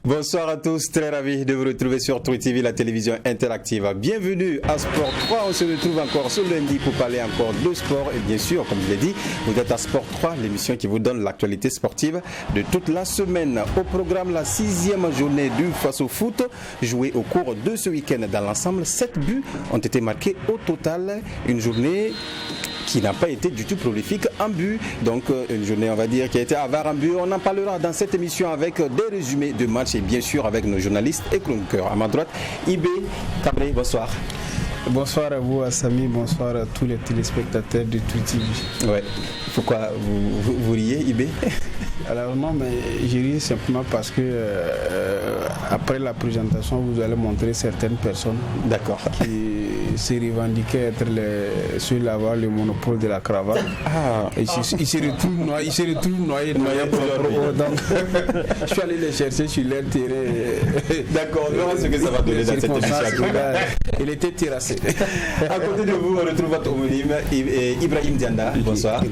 Bonsoir à tous, très ravi de vous retrouver sur True TV, la télévision interactive. Bienvenue à Sport 3, on se retrouve encore ce lundi pour parler encore de sport. Et bien sûr, comme je l'ai dit, vous êtes à Sport 3, l'émission qui vous donne l'actualité sportive de toute la semaine. Au programme, la 6e journée du Face au foot, jouée au cours de ce week-end. Dans l'ensemble, 7 buts ont été marqués au total. Une journée qui n'a pas été du tout prolifique en but. Donc une journée, on va dire, qui a été avare en but. On en parlera dans cette émission avec des résumés de matchs et bien sûr avec nos journalistes et chroniqueurs. À ma droite, Ibé Cabré, bonsoir. Bonsoir à vous, Assami, bonsoir à tous les téléspectateurs de True TV. Ouais. Pourquoi vous riez, Ibé? Alors non, mais je ris simplement parce que après la présentation, vous allez montrer certaines personnes qui se revendiquaient être ceux à avoir le monopole de la cravate. Ah. Et ils se retrouvent noyés donc je suis allé les chercher sur leur terrain. D'accord, on verra ce que ça va donner dans cette émission. Il était terrassé. À côté de vous, on retrouve votre homonyme, Ibrahim Dianda. Bonsoir.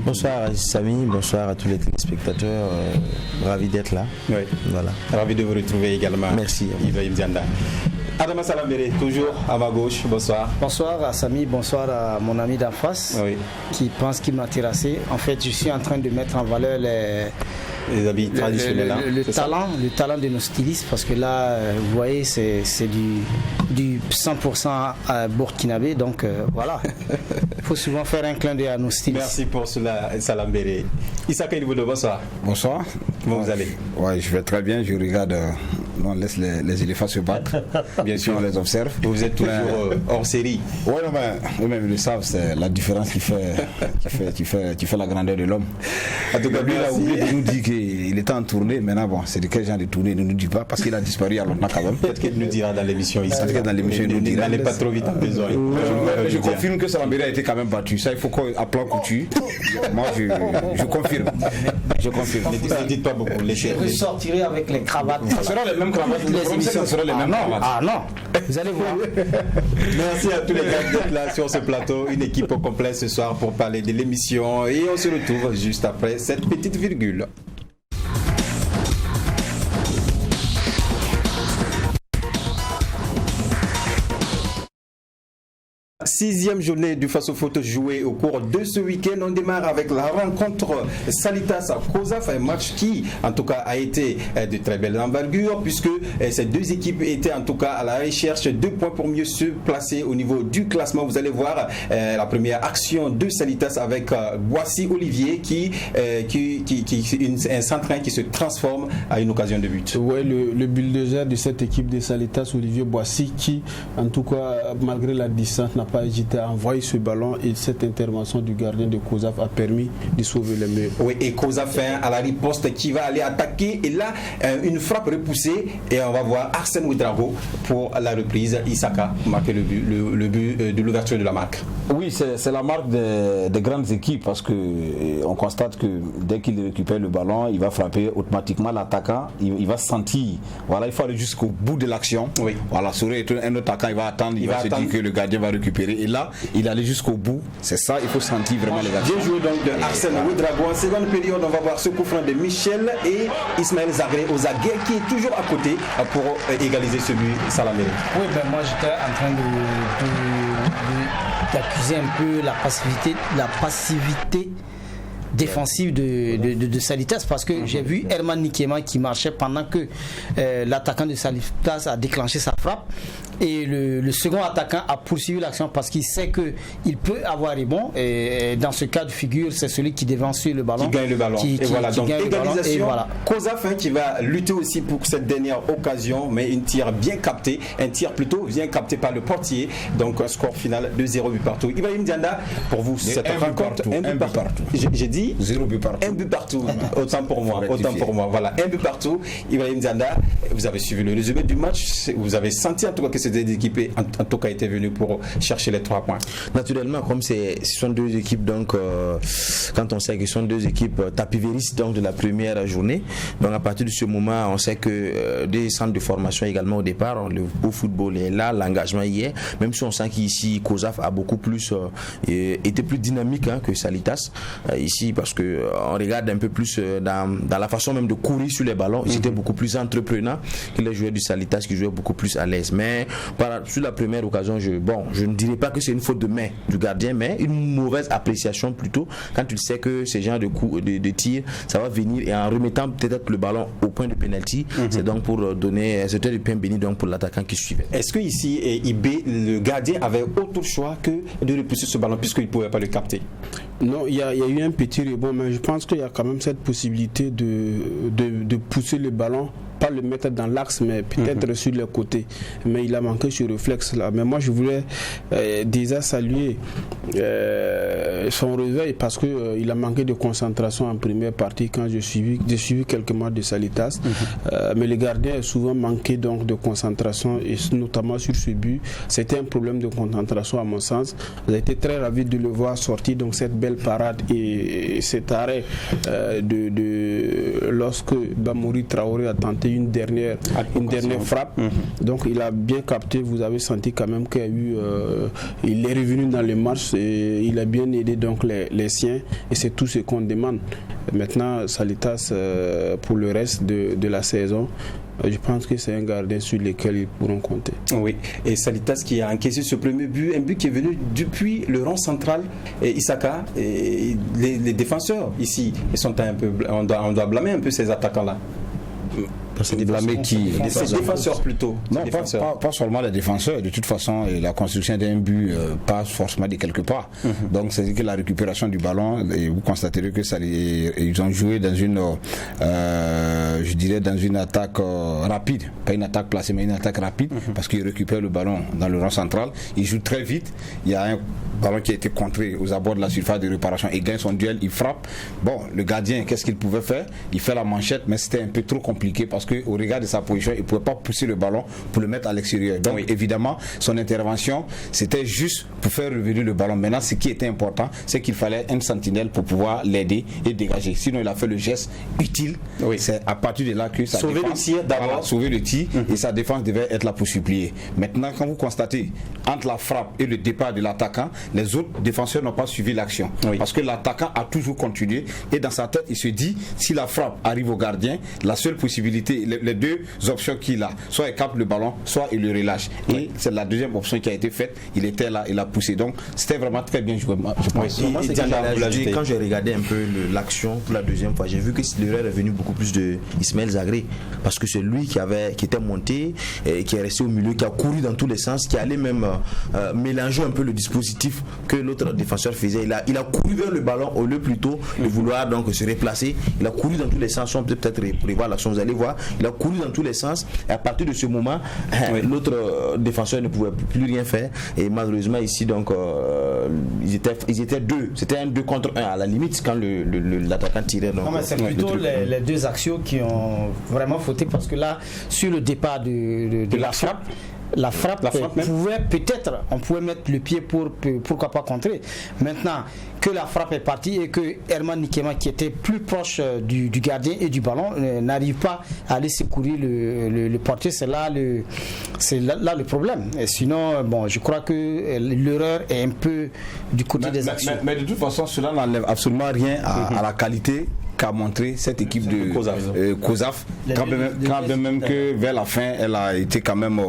Bonsoir Samy, bonsoir à tous les téléspectateurs. Ravi d'être là. Oui. Voilà. Ravi de vous retrouver également. Merci. Ibrahim Dianda. Adama Salambere, toujours à ma gauche. Bonsoir. Bonsoir à Samy, bonsoir à mon ami d'en face qui pense qu'il m'a terrassé. En fait, je suis en train de mettre en valeur les habits traditionnels. Le talent de nos stylistes, parce que là, vous voyez, c'est du 100% à burkinabé. Donc voilà, il faut souvent faire un clin d'œil à nos stylistes. Merci pour cela, Salambere. Issaka Ilboudo, bonsoir. Bonsoir. Comment vous allez? Oui, je vais très bien. Je regarde. On laisse les éléphants se battre. Bien sûr, on les observe. Vous êtes toujours hors série. Oui, mais eux-mêmes le savent, c'est la différence qui fait la grandeur de l'homme. En tout cas, lui, il a oublié de nous dire qu'il était en tournée. Maintenant, bon, c'est de quel genre de tournée, il ne nous dit pas, parce qu'il a disparu à longtemps quand même. Peut-être qu'il nous dira dans l'émission ici. Peut-être que dans l'émission, il nous dira. N'allez pas trop vite en besoin. Je confirme que Salambere a été quand même battu. Ça, il faut qu'à plan coutu. Moi, je confirme. Je confirme. Ne dites pas beaucoup. Je ressortirai avec les cravates. Ça sera les mêmes cravates. Ça sera les mêmes cravates. Ah non, vous allez voir. Merci à tous les gars d'être là sur ce plateau. Une équipe au complet ce soir pour parler de l'émission. Et on se retrouve juste après cette petite virgule. Sixième journée du Face au foot jouée au cours de ce week-end. On démarre avec la rencontre Salitas Kozaf, un match qui en tout cas a été de très belle envergure puisque ces deux équipes étaient en tout cas à la recherche de points pour mieux se placer au niveau du classement. Vous allez voir la première action de Salitas avec Boissy Olivier qui un centrin qui se transforme à une occasion de but. Oui, le bulldozer de cette équipe de Salitas, Olivier Boissy, qui en tout cas malgré la distance n'a pas hésité à envoyer ce ballon, et cette intervention du gardien de Kozaf a permis de sauver les meilleurs. Oui, et Kozaf à la riposte qui va aller attaquer, et là une frappe repoussée, et on va voir Arsène Ouedraogo pour la reprise. Issaka marquer le but de l'ouverture de la marque. Oui, c'est la marque des grandes équipes, parce que on constate que dès qu'il récupère le ballon, il va frapper automatiquement l'attaquant, il va se sentir, voilà, il faut aller jusqu'au bout de l'action. Oui. Voilà, sur un autre attaquant, il va attendre, il va se dire que le gardien va récupérer, et là il allait jusqu'au bout. C'est ça, il faut sentir vraiment les actions. Bien joué donc de Arsène Ouedraogo. En seconde période, on va voir ce coup franc de Michel et Ismaël Zagré aux aguets qui est toujours à côté pour égaliser ce but. Salamé. Oui, ben moi j'étais en train d'accuser un peu la passivité défensive de Salitas, parce que j'ai vu Herman Nikema qui marchait pendant que l'attaquant de Salitas a déclenché sa frappe, et le second attaquant a poursuivi l'action parce qu'il sait qu'il peut avoir rebond, et dans ce cas de figure c'est celui qui devance le ballon, qui gagne le ballon, qui gagne égalisation. Et voilà. Kozaf qui va lutter aussi pour cette dernière occasion, mais un tir bien capté par le portier, donc un score final de 0 but partout. Ibrahim Dianda, pour vous cette rencontre, un but partout. J'ai dit 0 but partout. Un but partout. Autant pour moi. Voilà, un but partout. Ibrahim Dianda, vous avez suivi le résumé du match. Vous avez senti en tout cas que ces deux équipes en tout cas étaient venues pour chercher les 3 points. Naturellement, comme ce sont deux équipes, donc quand on sait que ce sont deux équipes tapivéristes donc de la première journée, donc à partir de ce moment, on sait que des centres de formation également au départ, le beau football est là, l'engagement y est. Même si on sent qu'ici Kozaf a beaucoup plus été plus dynamique que Salitas ici. Parce que on regarde un peu plus dans la façon même de courir sur les ballons, ils étaient beaucoup plus entreprenants, que les joueurs du Salitas qui jouaient beaucoup plus à l'aise. Mais sur la première occasion, je ne dirais pas que c'est une faute de main du gardien, mais une mauvaise appréciation plutôt, quand tu sais que ces genres de coups de tir, ça va venir, et en remettant peut-être le ballon au point de pénalty, c'est donc pour donner, c'était le pain béni donc pour l'attaquant qui suivait. Est-ce que ici, IB, le gardien avait autre choix que de repousser ce ballon puisqu'il ne pouvait pas le capter? Non, il y a eu un petit rebond, mais je pense qu'il y a quand même cette possibilité de pousser le ballon, pas le mettre dans l'axe, mais peut-être sur le côté. Mais il a manqué ce réflexe-là. Mais moi, je voulais déjà saluer son réveil parce qu'il a manqué de concentration en première partie quand j'ai suivi quelques matchs de Salitas. Mais le gardien a souvent manqué donc de concentration, et notamment sur ce but. C'était un problème de concentration à mon sens. J'ai été très ravi de le voir sortir, donc cette belle parade et cet arrêt lorsque Bamouri Traoré a tenté une dernière frappe. Donc il a bien capté, vous avez senti quand même qu'il y a eu il est revenu dans les matchs et il a bien aidé donc les siens, et c'est tout ce qu'on demande. Maintenant Salitas pour le reste de la saison, je pense que c'est un gardien sur lequel ils pourront compter. Oui, et Salitas qui a encaissé ce premier but, un but qui est venu depuis le rang central, et Isaka, et les défenseurs ici, ils sont un peu, on doit blâmer un peu ces attaquants-là. Blâmer qui? Ces défenseurs plutôt. Non, pas seulement les défenseurs. De toute façon, la construction d'un but passe forcément de quelque part. Donc, c'est que la récupération du ballon, et vous constaterez que ils ont joué dans une, je dirais, dans une attaque rapide, pas une attaque placée, mais une attaque rapide, parce qu'ils récupèrent le ballon dans le rang central. Ils jouent très vite. Il y a un ballon qui a été contré aux abords de la surface de réparation. Il gagne son duel, il frappe. Bon, le gardien, qu'est-ce qu'il pouvait faire? Il fait la manchette, mais c'était un peu trop compliqué parce que au regard de sa position, il ne pouvait pas pousser le ballon pour le mettre à l'extérieur. Donc évidemment, son intervention, c'était juste pour faire revenir le ballon. Maintenant, ce qui était important, c'est qu'il fallait un sentinelle pour pouvoir l'aider et dégager. Sinon, il a fait le geste utile. C'est à partir de là que sa sauver défense, le tir d'abord. Sauver le tir, et sa défense devait être là pour supplier. Maintenant, quand vous constatez entre la frappe et le départ de l'attaquant, les autres défenseurs n'ont pas suivi l'action. Parce que l'attaquant a toujours continué, et dans sa tête, il se dit, si la frappe arrive au gardien, la seule possibilité, les deux options qu'il a, soit il capte le ballon, soit il le relâche. Et c'est la deuxième option qui a été faite. Il était là, il a poussé. Donc c'était vraiment très bien joué. Quand j'ai regardé un peu l'action pour la deuxième fois, j'ai vu que l'erreur est venue beaucoup plus de Ismaël Zagré, parce que c'est lui qui était monté, qui est resté au milieu, qui a couru dans tous les sens, qui allait même mélanger un peu le dispositif que l'autre défenseur faisait. Il a couru vers le ballon au lieu plutôt de vouloir donc se replacer. Il a couru dans tous les sens. On peut peut-être prévoir l'action. Vous allez voir, il a couru dans tous les sens, et à partir de ce moment, l'autre défenseur ne pouvait plus rien faire, et malheureusement ici donc ils étaient deux, c'était un 2 contre 1 à la limite quand l'attaquant tirait. Donc, c'est plutôt les deux actions qui ont vraiment fauté, parce que là sur le départ de la frappe, pouvait peut-être, on pouvait mettre le pied pourquoi pas contrer. Maintenant que la frappe est partie et que Herman Nikema, qui était plus proche du gardien et du ballon, n'arrive pas à aller secourir le portier, c'est là le problème. Et sinon, bon, je crois que l'erreur est un peu du côté des actions. Mais de toute façon, cela n'enlève absolument rien à la qualité qu'a montré cette équipe de COSAF, quand même que vers la fin, elle a été quand même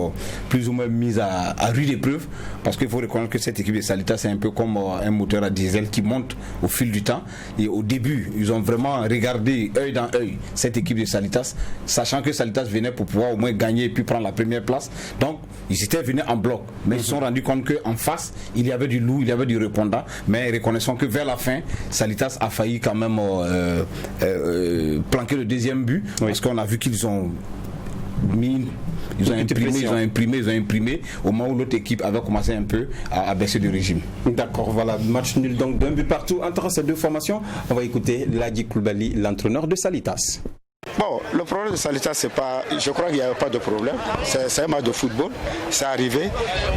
plus ou moins mise à rude épreuve, parce qu'il faut reconnaître que cette équipe de Salitas, c'est un peu comme un moteur à diesel qui monte au fil du temps. Et au début, ils ont vraiment regardé œil dans œil cette équipe de Salitas, sachant que Salitas venait pour pouvoir au moins gagner et puis prendre la première place. Donc, ils étaient venus en bloc, mais ils se sont rendus compte qu'en face, il y avait du loup, il y avait du répondant, mais reconnaissant que vers la fin, Salitas a failli quand même planquer le deuxième but, parce qu'on a vu qu'ils ont mis, ils ont imprimé au moment où l'autre équipe avait commencé un peu à baisser de régime. D'accord, voilà, match nul donc d'un but partout entre ces deux formations. On va écouter Ladi Koulibaly, l'entraîneur de Salitas. Bon, le problème de Salitas, c'est pas, je crois qu'il n'y a pas de problème. C'est un match de football, c'est arrivé.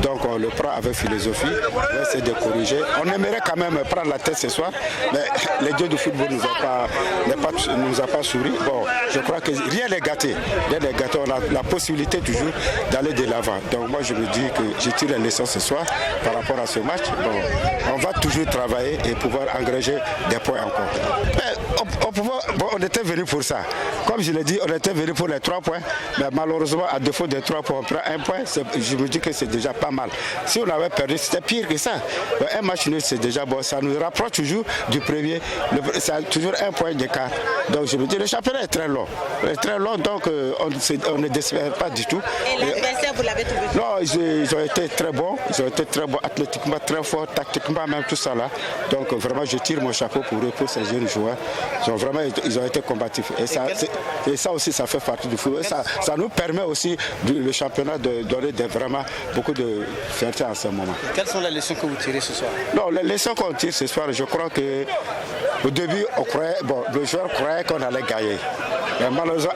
Donc on le prend avec philosophie, on essaie de corriger. On aimerait quand même prendre la tête ce soir, mais les dieux du football ne nous a pas souri. Bon, je crois que rien n'est gâté. On a la possibilité toujours d'aller de l'avant. Donc moi je me dis que je tire la leçon ce soir par rapport à ce match. Bon, on va toujours travailler et pouvoir engranger des points encore. Mais on était venu pour ça. comme je l'ai dit, on était venu pour les 3 points, mais malheureusement, à défaut des 3 points, on prend 1 point. Je me dis que c'est déjà pas mal. Si on avait perdu, c'était pire que ça. Un match nul, c'est déjà bon. Ça nous rapproche toujours du premier. C'est toujours 1 point d'écart. Donc je me dis, le championnat est très long. Donc on ne désespère pas du tout. Et l'adversaire, vous l'avez trouvé? Non, ils ont été très bons. Ils ont été très bons, athlétiquement très forts, tactiquement même, tout ça là. Donc vraiment, je tire mon chapeau pour eux, pour ces jeunes joueurs. Ils ont été combatifs. Et ça aussi, ça fait partie du football. Ça nous permet aussi, le championnat, de donner vraiment beaucoup de fierté en ce moment. Quelles sont les leçons que vous tirez ce soir? Non, les leçons qu'on tire ce soir, je crois que au début, le joueur croyait qu'on allait gagner. Mais malheureusement,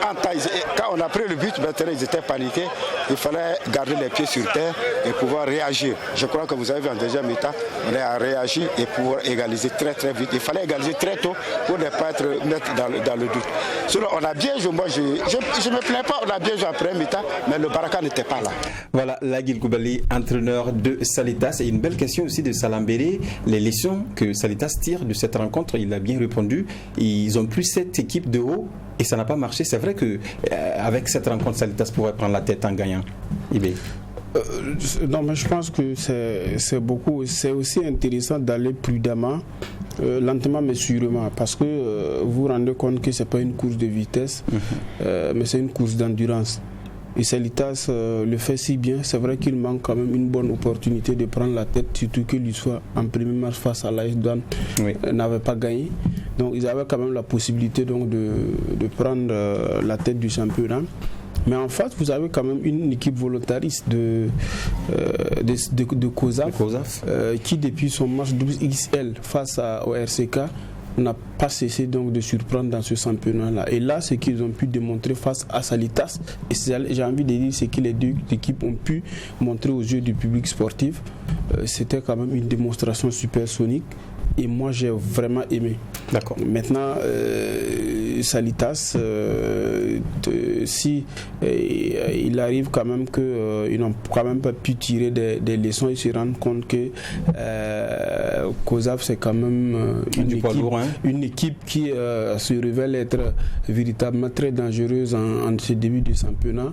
quand on a pris le but, maintenant ils étaient paniqués. Il fallait garder les pieds sur terre et pouvoir réagir. Je crois que vous avez vu en deuxième mi-temps, on a réagi et pouvoir égaliser très très vite. Il fallait égaliser très tôt pour ne pas être mettre dans le doute. Sinon, on a bien joué. Moi, je ne me plains pas, on a bien joué en première mi-temps, mais le Baraka n'était pas là. Voilà, Laguil Koulibaly, entraîneur de Salitas. Et une belle question aussi de Salambéré. Les leçons que Salitas tire de cette rencontre, il a bien répondu. Ils ont pris cette équipe de haut et ça n'a pas marché. C'est vrai qu'avec cette rencontre, Salitas pourrait prendre la tête en gagnant. Non, mais je pense que c'est aussi intéressant d'aller prudemment, lentement mais sûrement, parce que vous vous rendez compte que c'est pas une course de vitesse, mais c'est une course d'endurance. Et Salitas le fait si bien. C'est vrai qu'il manque quand même une bonne opportunité de prendre la tête, surtout que l'histoire en premier match face à l'AS Douanes n'avait pas gagné. Donc ils avaient quand même la possibilité donc de prendre la tête du championnat. Mais en face, vous avez quand même une équipe volontariste de COSAF, qui depuis son match 12XL face au RCK n'a pas cessé donc de surprendre dans ce championnat-là. Et là, ce qu'ils ont pu démontrer face à Salitas, et j'ai envie de dire ce que les deux équipes ont pu montrer aux yeux du public sportif, c'était quand même une démonstration supersonique. Et moi, j'ai vraiment aimé. D'accord. Maintenant, Salitas, si il arrive quand même qu'ils n'ont quand même pas pu tirer des leçons, ils se rendent compte que COSAF, c'est quand même une équipe qui se révèle être véritablement très dangereuse en ce début du championnat.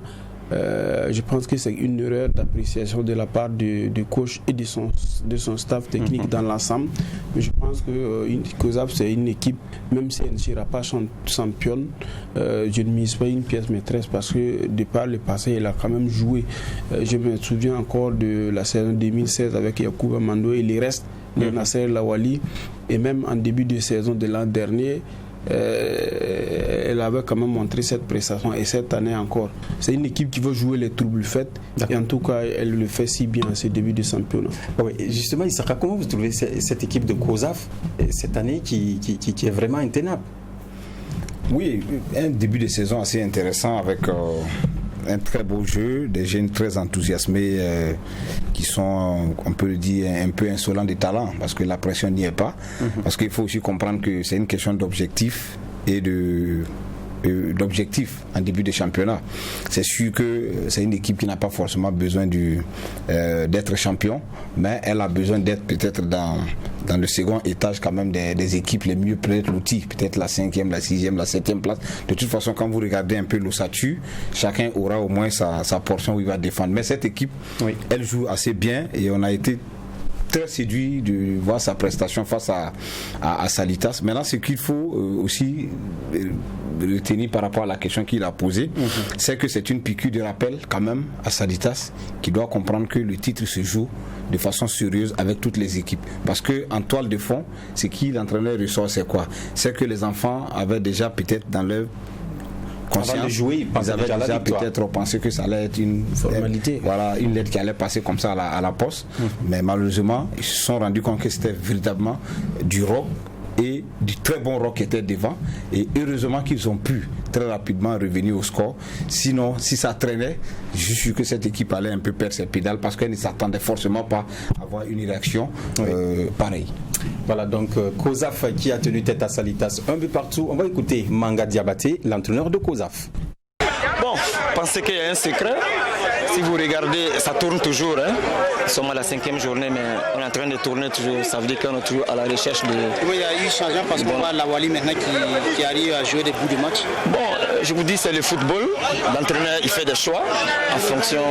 Je pense que c'est une erreur d'appréciation de la part du coach et de son staff technique dans l'ensemble. Mais je pense que COSAF, c'est une équipe, même si elle ne sera pas championne, je ne mise pas une pièce maîtresse parce que de par le passé, elle a quand même joué. Je me souviens encore de la saison 2016 avec Yacouba Mando et les restes de Nasser Lawali, et même en début de saison de l'an dernier. Elle avait quand même montré cette prestation, et cette année encore c'est une équipe qui veut jouer les troubles faits, et en tout cas elle le fait si bien à ce début de championnat. Oui, justement, Issaka, comment vous trouvez cette équipe de COSAF cette année qui est vraiment intenable? Oui, un début de saison assez intéressant avec un très beau jeu, des jeunes très enthousiasmés qui sont, on peut le dire, un peu insolents de talent, parce que la pression n'y est pas. Parce qu'il faut aussi comprendre que c'est une question d'objectif et d'objectif en début de championnat. C'est sûr que c'est une équipe qui n'a pas forcément besoin d'être champion, mais elle a besoin d'être peut-être dans le second étage quand même des équipes les mieux peut-être l'outil, peut-être la 5e, la 6e, la 7e place. De toute façon, quand vous regardez un peu l'ossature, chacun aura au moins sa portion où il va défendre. Mais cette équipe, elle joue assez bien, et on a été très séduit de voir sa prestation face à Salitas. Maintenant, ce qu'il faut aussi retenir par rapport à la question qu'il a posée, c'est que c'est une piqûre de rappel quand même à Salitas, qui doit comprendre que le titre se joue de façon sérieuse avec toutes les équipes. Parce qu'en toile de fond, ce qui l'entraîneur ressort, c'est quoi? C'est que les enfants avaient déjà peut-être dans leur conscience, de jouer, ils avaient déjà peut-être pensé que ça allait être une formalité, une lettre qui allait passer comme ça à la poste, mais malheureusement ils se sont rendus compte que c'était véritablement du rock, et du très bon rock qui était devant, et heureusement qu'ils ont pu très rapidement revenir au score. Sinon, si ça traînait, je suis sûr que cette équipe allait un peu perdre ses pédales, parce qu'elle ne s'attendait forcément pas à avoir une réaction pareille. Voilà, donc COSAF qui a tenu tête à Salitas, un but partout. On va écouter Manga Diabaté, l'entraîneur de COSAF. Bon, pensez qu'il y a un secret. Si vous regardez, ça tourne toujours. Nous sommes à la 5e journée, mais on est en train de tourner toujours. Ça veut dire qu'on est toujours à la recherche de... Oui, il y a eu changement parce qu'on voit Lawali maintenant qui arrive à jouer des bouts de match. Bon, je vous dis, c'est le football. L'entraîneur, il fait des choix en fonction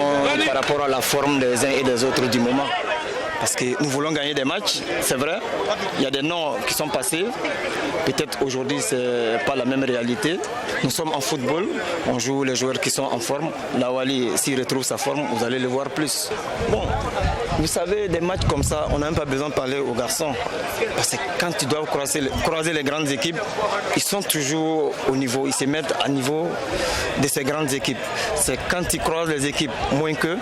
par rapport à la forme des uns et des autres du moment. Parce que nous voulons gagner des matchs, c'est vrai. Il y a des noms qui sont passés. Peut-être aujourd'hui, ce n'est pas la même réalité. Nous sommes en football, on joue les joueurs qui sont en forme. Lawali, s'il retrouve sa forme, vous allez le voir plus. Bon, vous savez, des matchs comme ça, on n'a même pas besoin de parler aux garçons. Parce que quand ils doivent croiser les grandes équipes, ils sont toujours au niveau, ils se mettent à niveau de ces grandes équipes. C'est quand ils croisent les équipes moins qu'eux,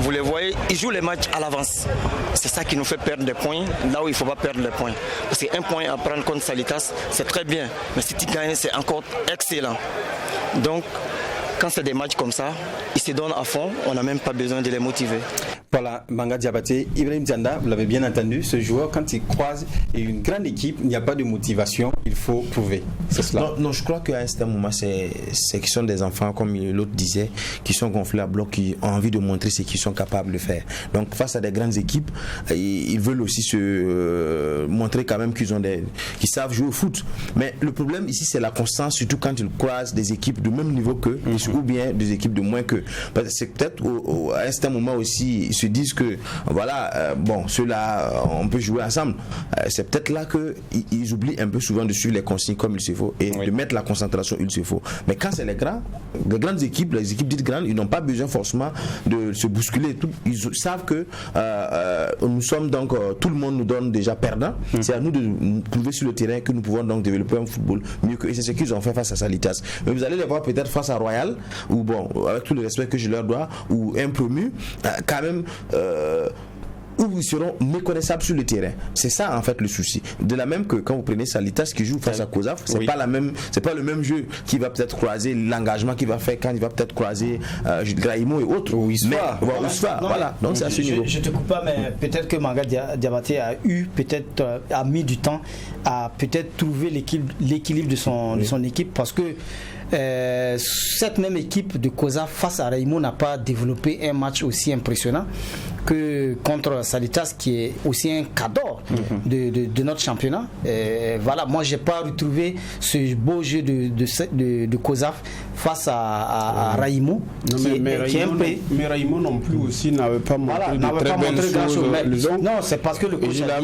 vous les voyez, ils jouent les matchs à l'avance. C'est ça qui nous fait perdre des points, là où il ne faut pas perdre les points. Parce qu'un point à prendre contre Salitas, c'est très bien. Mais si tu gagnes, c'est encore excellent. Donc, quand c'est des matchs comme ça, ils se donnent à fond, on n'a même pas besoin de les motiver. Voilà, Manga Diabaté, Ibrahim Dianda, vous l'avez bien entendu, ce joueur, quand il croise une grande équipe, il n'y a pas de motivation, il faut prouver. C'est cela. Non, je crois qu'à un certain moment, c'est qu'ils sont des enfants, comme l'autre disait, qui sont gonflés à bloc, qui ont envie de montrer ce qu'ils sont capables de faire. Donc, face à des grandes équipes, ils veulent aussi se montrer quand même qu'ils savent jouer au foot. Mais le problème ici, c'est la constance, surtout quand ils croisent des équipes de même niveau qu'eux, ou bien des équipes de moins qu'eux. Parce que c'est peut-être à un certain moment aussi, ils se disent que voilà, bon, ceux-là, on peut jouer ensemble. C'est peut-être là qu'ils oublient un peu souvent de suivre les consignes comme il se faut et de mettre la concentration il se faut. Mais quand c'est les grandes équipes, les équipes dites grandes, ils n'ont pas besoin forcément de se bousculer. Ils savent que nous sommes donc, tout le monde nous donne déjà perdant. C'est à nous de prouver sur le terrain que nous pouvons donc développer un football mieux que. Et c'est ce qu'ils ont fait face à Salitas. Mais vous allez les voir peut-être face à Royal, ou bon, avec tout le respect que je leur dois, ou un promu, quand même. Où ils seront méconnaissables sur le terrain. C'est ça en fait le souci. De la même que quand vous prenez Salitas qui joue face à Kozaf, c'est pas le même jeu qui va peut-être croiser l'engagement qu'il va faire quand il va peut-être croiser Graïmo et autres. Voilà. Donc c'est à ce niveau. Je te coupe pas, mais peut-être que Manga Diabaté a mis du temps à peut-être trouver l'équilibre de son équipe, parce que cette même équipe de Kozaf face à Raimo n'a pas développé un match aussi impressionnant que contre Salitas, qui est aussi un cadeau de notre championnat. Voilà, moi j'ai pas retrouvé ce beau jeu de Kozaf face à Raimo. Mais Raimo non plus aussi n'avait pas montré de très belles choses. Non, c'est parce que le coach a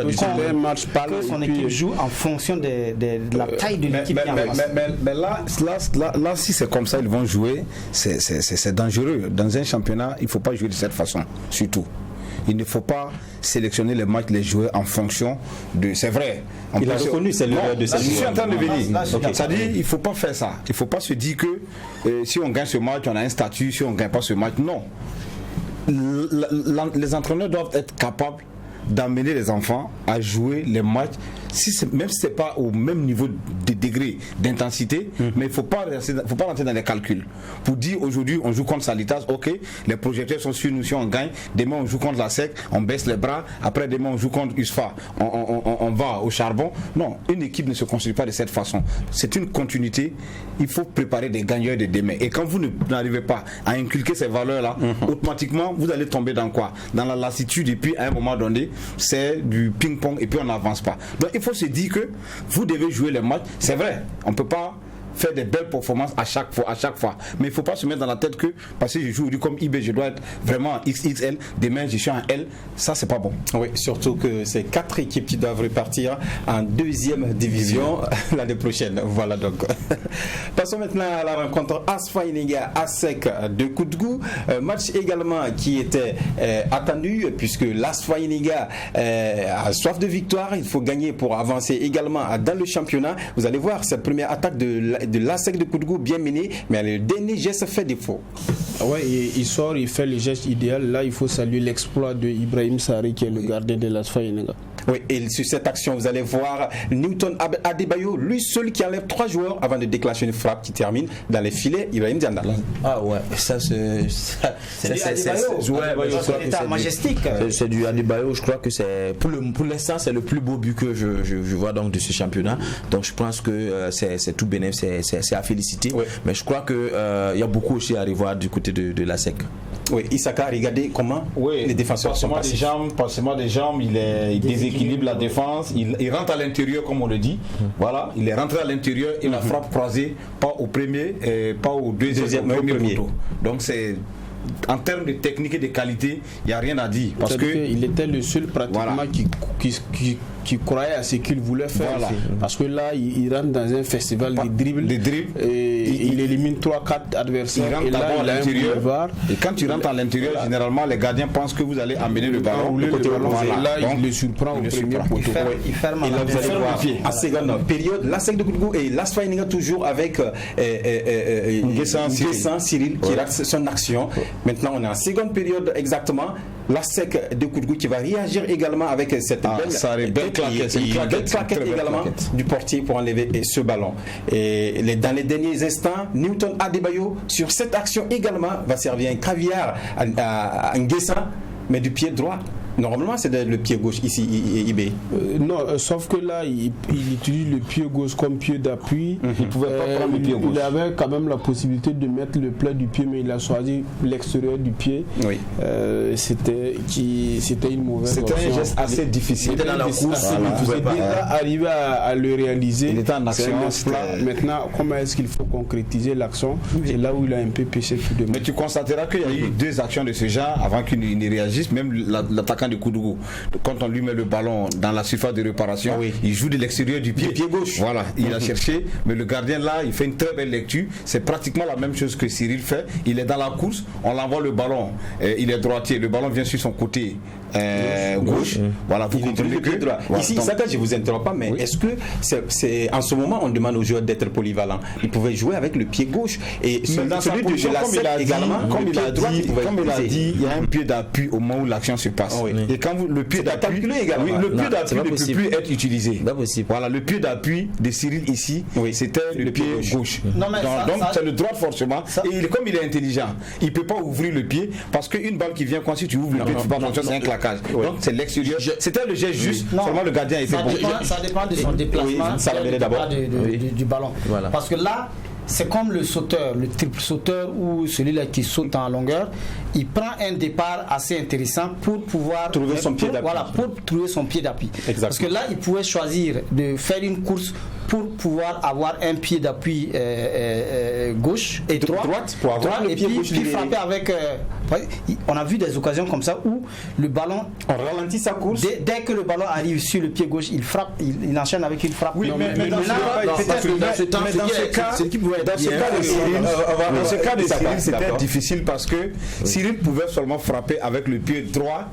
dit que son équipe joue en fonction de la taille de l'équipe. Mais là, si c'est comme ça, ils vont jouer, c'est dangereux. Dans un championnat, il ne faut pas jouer de cette façon, surtout. Il ne faut pas sélectionner les matchs, les joueurs en fonction de. C'est vrai. Il a reconnu, c'est l'erreur de cette. Je suis en train de venir. C'est-à-dire, il ne faut pas faire ça. Il ne faut pas se dire que si on gagne ce match, on a un statut. Si on ne gagne pas ce match, non. Les entraîneurs doivent être capables d'amener les enfants à jouer les matchs, même si ce n'est pas au même niveau de degré d'intensité, mais il ne faut pas rentrer dans les calculs. Pour dire aujourd'hui on joue contre Salitas, ok, les projecteurs sont sur nous si on gagne, demain on joue contre la SEC, on baisse les bras, après demain on joue contre USFA, on va au charbon. Non, une équipe ne se construit pas de cette façon. C'est une continuité, il faut préparer des gagneurs de demain. Et quand vous n'arrivez pas à inculquer ces valeurs-là, automatiquement vous allez tomber dans quoi? Dans la lassitude, et puis à un moment donné, c'est du ping-pong et puis on n'avance pas. Donc il faut se dire que vous devez jouer les matchs. C'est vrai, on ne peut pas faire des belles performances à chaque fois. Mais il ne faut pas se mettre dans la tête que parce que je joue comme IB, je dois être vraiment en XXL, demain je suis en L, ça c'est pas bon. Oui, surtout que c'est 4 équipes qui doivent repartir en 2e division l'année prochaine. Voilà donc. Passons maintenant à la rencontre AS-Faïnéga ASEC de Koutgou. Match également qui était attendu puisque l'AS-Faïnéga a soif de victoire. Il faut gagner pour avancer également dans le championnat. Vous allez voir cette première attaque de l'ASEC de Koutgou bien menée, mais le dernier geste fait défaut. Ouais, il sort, il fait le geste idéal. Là, il faut saluer l'exploit de Ibrahim Sarri qui est le gardien de l'AS-Faïnéga. Oui, et sur cette action, vous allez voir Newton Adebayo, lui seul qui enlève 3 joueurs avant de déclencher une frappe qui termine dans les filets. Ibrahim Dianda. Ah ouais, ça c'est majestique. C'est du Adebayo, je crois que c'est pour l'instant c'est le plus beau but que je vois donc de ce championnat. Donc je pense que c'est tout bénéfice, c'est à féliciter. Oui. Mais je crois que il y a beaucoup aussi à revoir du côté de la SEC. Oui, Isaka, regardez comment les défenseurs sont passés. Passement des jambes, il déséquilibre la défense, il rentre à l'intérieur comme on le dit. Voilà, il est rentré à l'intérieur et la frappe croisée, pas au premier, pas au deuxième, au premier poteau. Donc c'est... En termes de technique et de qualité, il n'y a rien à dire. Parce qu'il était le seul pratiquement qui croyait à ce qu'il voulait faire. Voilà. Parce que là, il rentre dans un festival de dribbles. Et il élimine 3-4 adversaires. Il rentre d'abord à l'intérieur. Et quand tu rentres à l'intérieur, généralement, les gardiens pensent que vous allez amener le ballon. Le ballon. Et là, il le surprend au premier poteau. Il ferme le pied. En seconde période, la SEC de Koudgou et l'Asfaïninga toujours avec Nguessan Cyril qui rate son action. Maintenant, on est en seconde période exactement. La SEC de Koudgou qui va réagir également avec cette belle claquette également du portier pour enlever ce ballon. Et dans les derniers instants, Newton Adebayo sur cette action également va servir un caviar à Nguessan, mais du pied droit. Normalement, c'est le pied gauche ici, IB. Non, sauf que là, il utilise le pied gauche comme pied d'appui. Il pouvait pas prendre le pied gauche. Il avait quand même la possibilité de mettre le plat du pied, mais il a choisi l'extérieur du pied. Oui. C'était une mauvaise option. C'était un geste assez difficile. Il était dans la course. Arriver à le réaliser. Il était en action. Maintenant, comment est-ce qu'il faut concrétiser l'action? C'est là où il a un peu péché tout de même. Mais tu constateras qu'il y a eu 2 actions de ce genre avant qu'il ne réagisse. Même l'attaquant de Koudgou, quand on lui met le ballon dans la surface de réparation, il joue de l'extérieur du pied gauche. Voilà, il a cherché, mais le gardien là, il fait une très belle lecture. C'est pratiquement la même chose que Cyril fait. Il est dans la course, on l'envoie le ballon, il est droitier, le ballon vient sur son côté gauche. Voilà, vous comprenez que droit. Ici, Isaka, je vous interromps pas, mais est-ce que c'est en ce moment on demande aux joueurs d'être polyvalents? Ils pouvaient jouer avec le pied gauche et celui de la SEC également. Comme il a dit, il y a un pied d'appui au moment où l'action se passe. Et quand le pied d'appui, le pied d'appui ne peut plus être utilisé. Voilà, le pied d'appui de Cyril ici, c'était le pied gauche. Donc c'est le droit forcément. Et comme il est intelligent, il ne peut pas ouvrir le pied parce qu'une balle qui vient quand si tu ouvres le pied, tu ne peux pas fonctionner, c'est un claquage. Donc c'est l'extérieur. C'était le geste juste. Seulement le gardien était bon. Ça dépend de son déplacement du ballon. Parce que là, c'est comme le sauteur, le triple sauteur ou celui-là qui saute en longueur. Il prend un départ assez intéressant pour pouvoir trouver son pied d'appui. Voilà, pour trouver son pied d'appui. Parce que là, il pouvait choisir de faire une course pour pouvoir avoir un pied d'appui gauche et droite pour avoir le pied gauche, puis frapper avec. On a vu des occasions comme ça où le ballon. On ralentit sa course. Dès que le ballon arrive sur le pied gauche, il frappe, il enchaîne avec une frappe. Oui, mais dans ce cas de Cyril, c'était difficile parce que Cyril pouvait seulement frapper avec le pied droit.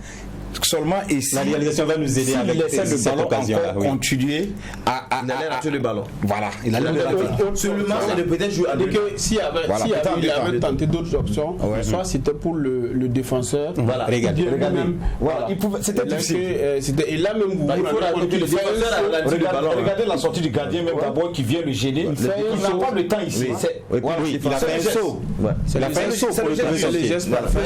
Seulement et si la réalisation va nous aider avec cette occasion là, continuer à rater le ballon. Voilà, il allait le rater. Seulement c'est de peut-être jouer à s'il avait tenté d'autres options, soit c'était pour le défenseur. Voilà, regardez. Voilà, c'était difficile. Et là même vous regardez la sortie du gardien même d'abord qui vient le gêner. Il n'a pas le temps ici. Il a fait un saut. Il a fait un saut pour le geste parfait.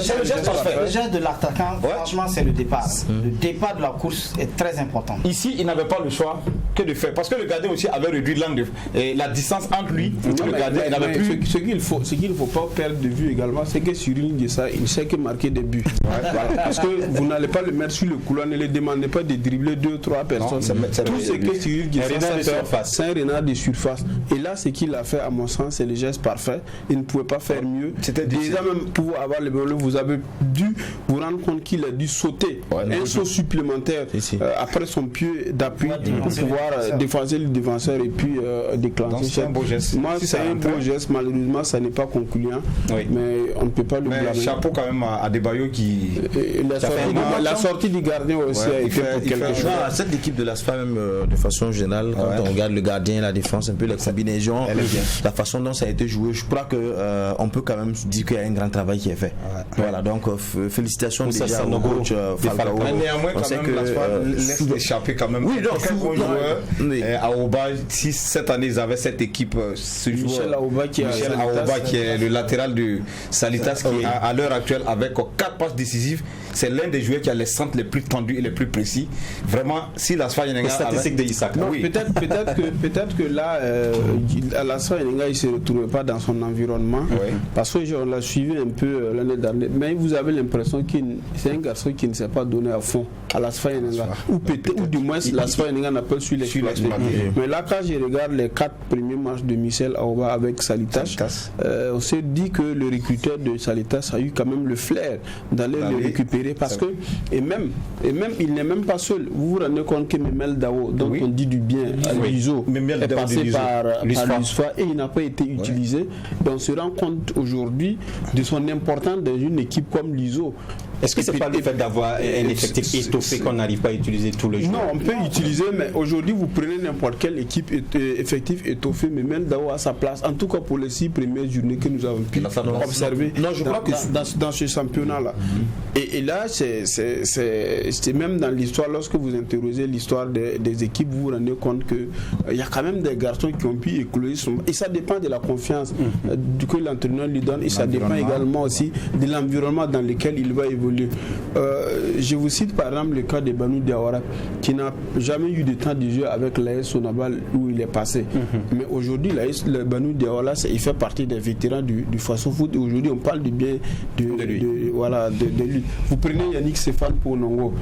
Le geste de l'attaquant, franchement, c'est le départ. Le départ de la course est très important. Ici, il n'avait pas le choix que de faire. Parce que le gardien aussi avait réduit l'angle et la distance entre lui et le gardien. Il n'avait plus. Ce qu'il ne faut pas perdre de vue également, c'est que Cyril Nguessan, il sait que marquer des buts. Parce que vous n'allez pas le mettre sur le couloir, ne lui demandez pas de dribbler 2-3 personnes. Tout ce que Cyril Nguessan sait faire, c'est un renard de surface. Et là, ce qu'il a fait, à mon sens, c'est le geste parfait. Il ne pouvait pas faire mieux. C'était déjà même pour avoir le ballon, vous avez dû vous rendre compte qu'il a dû sauter. Un saut supplémentaire après son pied d'appui pour pouvoir défoncer le défenseur et puis déclencher. C'est un beau geste. Moi, c'est un beau geste. Malheureusement, ça n'est pas concluant. Mais on ne peut pas le blâmer. Chapeau quand même à Adebayo qui. La sortie du gardien aussi a été pour quelque chose. Cette équipe de l'ASFA, même de façon générale, quand on regarde le gardien, la défense, un peu les combinaisons, la façon dont ça a été joué, je crois qu'on peut quand même dire qu'il y a un grand travail qui est fait. Voilà, donc félicitations déjà au coach Falcao. Mais néanmoins, quand même, laisse échapper quand même. Oui, Aouba, si cette année ils avaient cette équipe, Michel Aouba qui est le latéral de Salitas, qui à l'heure actuelle avec 4 passes décisives, c'est l'un des joueurs qui a les centres les plus tendus et les plus précis. Vraiment, si l'Asfa Yenenga statistique de Isaac. Oui. Peut-être que là, l'Asfa Yenenga il ne se retrouvait pas dans son environnement, parce que on l'a suivi un peu l'année dernière. Mais vous avez l'impression que c'est un garçon qui ne s'est pas donné à fond à l'Asfa Yenenga, ou du moins l'Asfa Yenenga n'a pas su l'exploiter. Mais là, quand je regarde les 4 premiers matchs de Michel Aouba avec Salitas, on s'est dit que le recruteur de Salitas a eu quand même le flair d'aller le récupérer, parce que et même il n'est même pas seul. Vous vous rendez compte que Memel Dao, dont on dit du bien à l'ISO, est passé par l'USFA et il n'a pas été utilisé. Et on se rend compte aujourd'hui de son importance dans une équipe comme l'ISO. Est-ce que c'est pas le fait d'avoir un effectif étoffé qu'on n'arrive pas à utiliser tous les jours? Non, on peut utiliser, mais aujourd'hui vous prenez n'importe quelle équipe effectif étoffé, mais même Dao à sa place, en tout cas pour les 6 premières journées que nous avons pu observer dans ce championnat-là. Et là, c'est même dans l'histoire, lorsque vous interrogez l'histoire des équipes, vous vous rendez compte qu'il y a quand même des garçons qui ont pu écouler et ça dépend de la confiance que l'entraîneur lui donne, et ça dépend également aussi de l'environnement dans lequel il va évoluer. Je vous cite par exemple le cas de Banu Diawara, qui n'a jamais eu de temps de jeu avec l'AS Sonabal où il est passé. Mais aujourd'hui, le Banu Diawara, il fait partie des vétérans du Faso Foot, et aujourd'hui on parle du bien de lui. Vous prenez Yannick Stéphane Ponongo,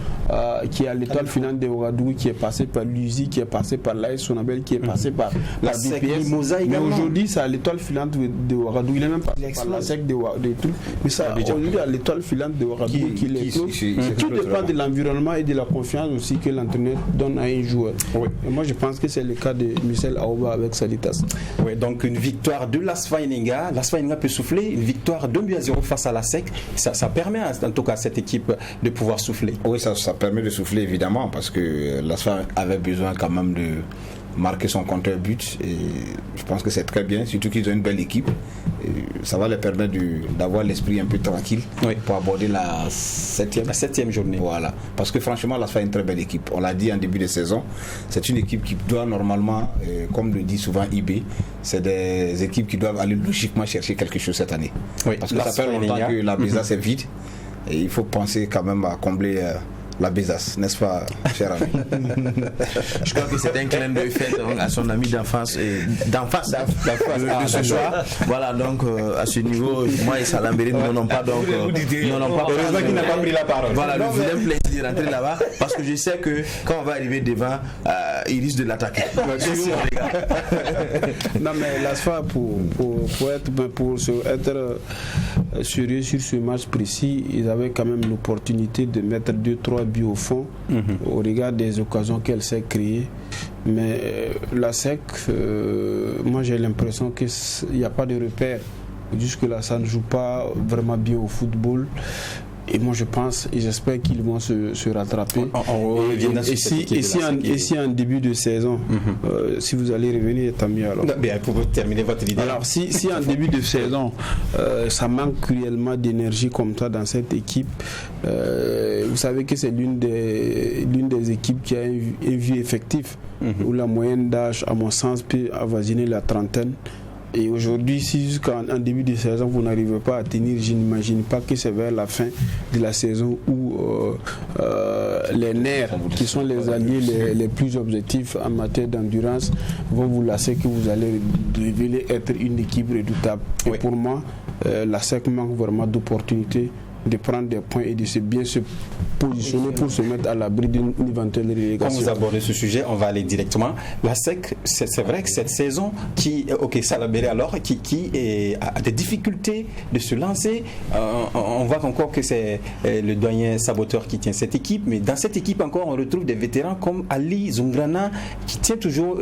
qui est à l'étoile finale de Ouagadougou, qui est passé par l'USI, qui est passé par l'AS Sonabel, qui est passé par la BPS. Mais aujourd'hui, c'est à l'étoile filante de Ouagadougou. Il est même passé par la SEC de trucs. Mais ça, aujourd'hui, à l'étoile filante de Ouagadougou, tout dépend de l'environnement et de la confiance aussi que l'entraîneur donne à un joueur. Et moi, je pense que c'est le cas de Michel Aouba avec Salitas. Donc une victoire de l'Asfa Yenenga. L'Asfa Yenenga peut souffler. Une victoire 2-0 face à la SEC. Ça permet en tout cas à cette équipe de pouvoir souffler. Oui, ça permet de souffler évidemment, parce que l'Asfa avait besoin quand même de marquer son compteur but, et je pense que c'est très bien, surtout qu'ils ont une belle équipe, et ça va leur permettre d'avoir l'esprit un peu tranquille pour aborder la 7e journée. Voilà, parce que franchement l'Asfa est une très belle équipe, on l'a dit en début de saison, c'est une équipe qui doit normalement, comme le dit souvent IB, c'est des équipes qui doivent aller logiquement chercher quelque chose cette année, parce que ça fait longtemps que la besace est vide, et il faut penser quand même à combler la besace, n'est-ce pas, cher ami? Je crois que c'est un clin d'œil fait à son ami d'enfance de ce soir. Voilà, donc à ce niveau, moi et Salambérine, nous n'avons pas heureusement qu'il n'a pas pris la parole. Voilà, le vilain plaisir de rentrer là-bas, parce que je sais que quand on va arriver devant, il risque de l'attaquer. Non, mais l'ASFA, pour être sérieux sur ce match précis, ils avaient quand même l'opportunité de mettre 2-3 buts au fond, au regard des occasions qu'elle s'est créées. Mais la SEC, moi j'ai l'impression qu'il n'y a pas de repère. Jusque-là, ça ne joue pas vraiment bien au football. Et moi je pense et j'espère qu'ils vont se rattraper. Et si en début de saison, si vous allez revenir, tant mieux alors. Pour terminer votre idée. Alors si en début de saison, ça manque cruellement d'énergie comme ça dans cette équipe, vous savez que c'est l'une des équipes qui a un vieux effectif, où la moyenne d'âge, à mon sens, peut avoisiner la trentaine. Et aujourd'hui, si jusqu'en début de saison vous n'arrivez pas à tenir, je n'imagine pas que c'est vers la fin de la saison où les nerfs, qui sont les alliés les plus objectifs en matière d'endurance, vont vous lasser, que vous allez révéler être une équipe redoutable. Et pour moi, la SEC manque vraiment d'opportunités de prendre des points et de bien se positionner pour se mettre à l'abri d'une éventuelle relégation. Quand vous abordez ce sujet, on va aller directement. La SEC, c'est vrai que cette saison Salabéré alors, qui a des difficultés de se lancer. On voit encore que c'est le doyen Saboteur qui tient cette équipe, mais dans cette équipe encore, on retrouve des vétérans comme Ali Zungrana qui tient toujours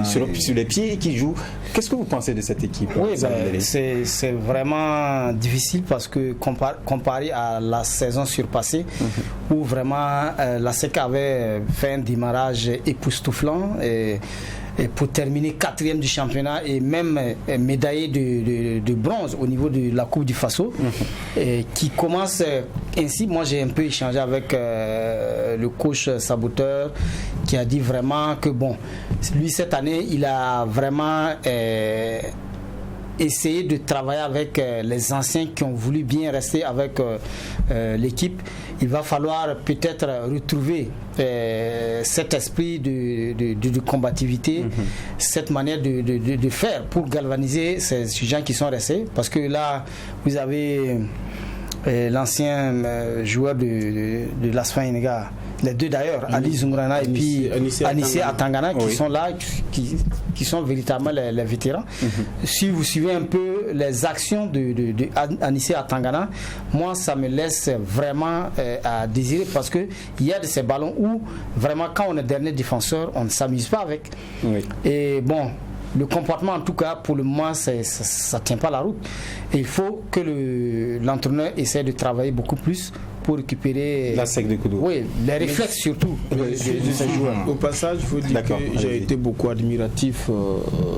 sur les pieds et qui joue. Qu'est-ce que vous pensez de cette équipe? Oui, c'est vraiment difficile, parce que comparé à la saison surpassée, où vraiment la SEC avait fait un démarrage époustouflant et pour terminer 4e du championnat et même médaillé de bronze au niveau de la Coupe du Faso, qui commence ainsi. Moi j'ai un peu échangé avec le coach Saboteur, qui a dit vraiment que bon, lui cette année, il a vraiment essayé de travailler avec les anciens qui ont voulu bien rester avec l'équipe. Il va falloir peut-être retrouver cet esprit de combativité, cette manière de faire pour galvaniser ces gens qui sont restés. Parce que là, vous avez l'ancien joueur de l'Asfa Enega, les deux d'ailleurs, Ali Zungrana et puis Anissé Atangana, qui sont là, qui sont véritablement les vétérans. Si vous suivez un peu les actions de Anissé Atangana, moi ça me laisse vraiment à désirer, parce qu'il y a de ces ballons où vraiment quand on est dernier défenseur, on ne s'amuse pas avec. Et bon, le comportement en tout cas pour le moment ça ne tient pas la route. Et il faut que l'entraîneur essaie de travailler beaucoup plus pour récupérer la sec de Koudou. Oui, les réflexes surtout de ces joueurs. Au passage, il faut dire que j'ai été beaucoup admiratif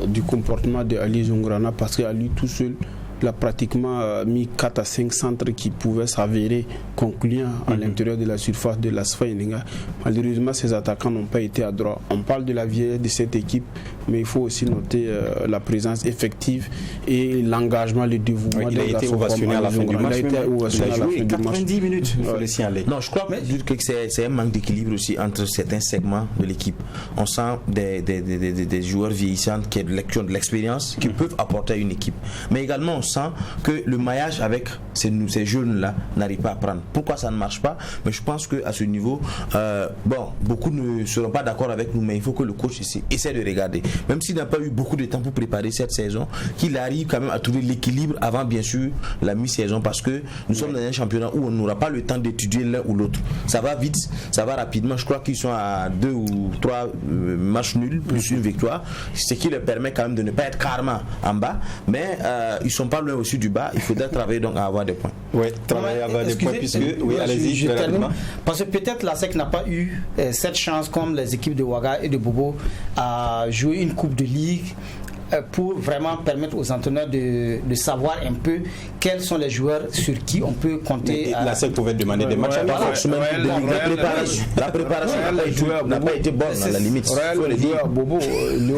du comportement de Ali Zungrana, parce qu'à lui tout seul, il a pratiquement mis 4 à 5 centres qui pouvaient s'avérer concluants à l'intérieur de la surface de l'Asfa Enega. Malheureusement, ces attaquants n'ont pas été adroits. On parle de la vieillesse de cette équipe, mais il faut aussi noter la présence effective et l'engagement, le dévouement. Il a été ovationné à la fin du match. Il a été ovationné à la fin du match. 90 minutes, il faut le signaler. Non, je crois que c'est un manque d'équilibre aussi entre certains segments de l'équipe. On sent des joueurs vieillissants qui ont de l'expérience, qui peuvent apporter à une équipe. Mais également, on sent que le maillage avec ces jeunes-là n'arrive pas à prendre. Pourquoi ça ne marche pas? Mais je pense qu'à ce niveau, beaucoup ne seront pas d'accord avec nous, mais il faut que le coach essaie de regarder. Même s'il n'a pas eu beaucoup de temps pour préparer cette saison, qu'il arrive quand même à trouver l'équilibre avant, bien sûr, la mi-saison, parce que nous sommes dans un championnat où on n'aura pas le temps d'étudier l'un ou l'autre. Ça va vite, ça va rapidement. Je crois qu'ils sont à 2 ou 3 matchs nuls, plus une victoire, ce qui leur permet quand même de ne pas être carrément en bas, mais ils ne sont pas loin aussi du bas. Il faudrait travailler donc à avoir des points. Oui, travailler à avoir des points, puisque... Oui, allez-y, je termine. Parce que peut-être la SEC n'a pas eu cette chance, comme les équipes de Ouaga et de Bobo, à jouer une coupe de ligue pour vraiment permettre aux entraîneurs de savoir un peu quels sont les joueurs sur qui on peut compter. La SEC pouvait demander des matchs à la La préparation n'a pas été bonne à la limite. Bobo, je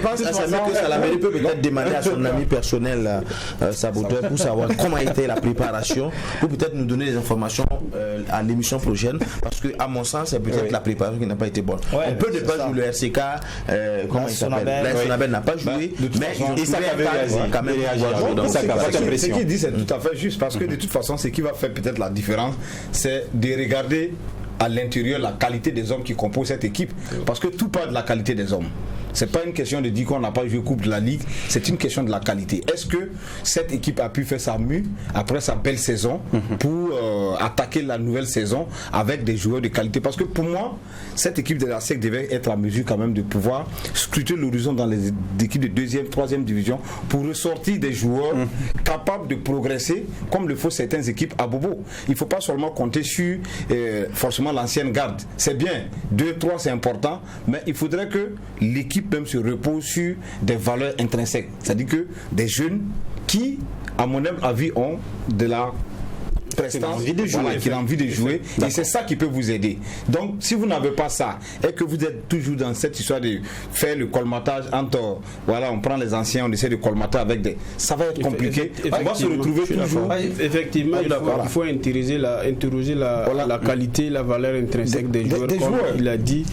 pense à Samir que Salameri peut peut-être demander à son ami personnel Saboteur pour savoir comment était la préparation, pour peut-être nous donner des informations à l'émission prochaine, parce que à mon sens c'est peut-être la préparation qui n'a pas été bonne. On peut ne pas jouer le RCK, Sonabel n'a pas joué, mais Issa avait quand même ce qu'il dit, c'est tout à fait juste, parce que de toute façon, ce qui va faire peut-être la différence, c'est de regarder à l'intérieur la qualité des hommes qui composent cette équipe, parce que tout part de la qualité des hommes. C'est pas une question de dire qu'on n'a pas joué Coupe de la Ligue, c'est une question de la qualité. Est-ce que cette équipe a pu faire sa mue après sa belle saison pour attaquer la nouvelle saison avec des joueurs de qualité? Parce que pour moi, cette équipe de la SEC devait être à mesure quand même de pouvoir scruter l'horizon dans les équipes de 2e, 3e division pour ressortir des joueurs capables de progresser comme le font certaines équipes à Bobo. Il ne faut pas seulement compter sur forcément l'ancienne garde. C'est bien, 2, 3 c'est important, mais il faudrait que l'équipe même se repose sur des valeurs intrinsèques. C'est-à-dire que des jeunes qui, à mon avis, ont de la prestance, qui a envie de jouer, et c'est ça qui peut vous aider. Donc si vous n'avez pas ça et que vous êtes toujours dans cette histoire de faire le colmatage entre, voilà, on prend les anciens, on essaie de colmater avec des, ça va être compliqué. On va se retrouver toujours. Effectivement, il faut interroger la qualité, la valeur intrinsèque des joueurs, comme il a dit.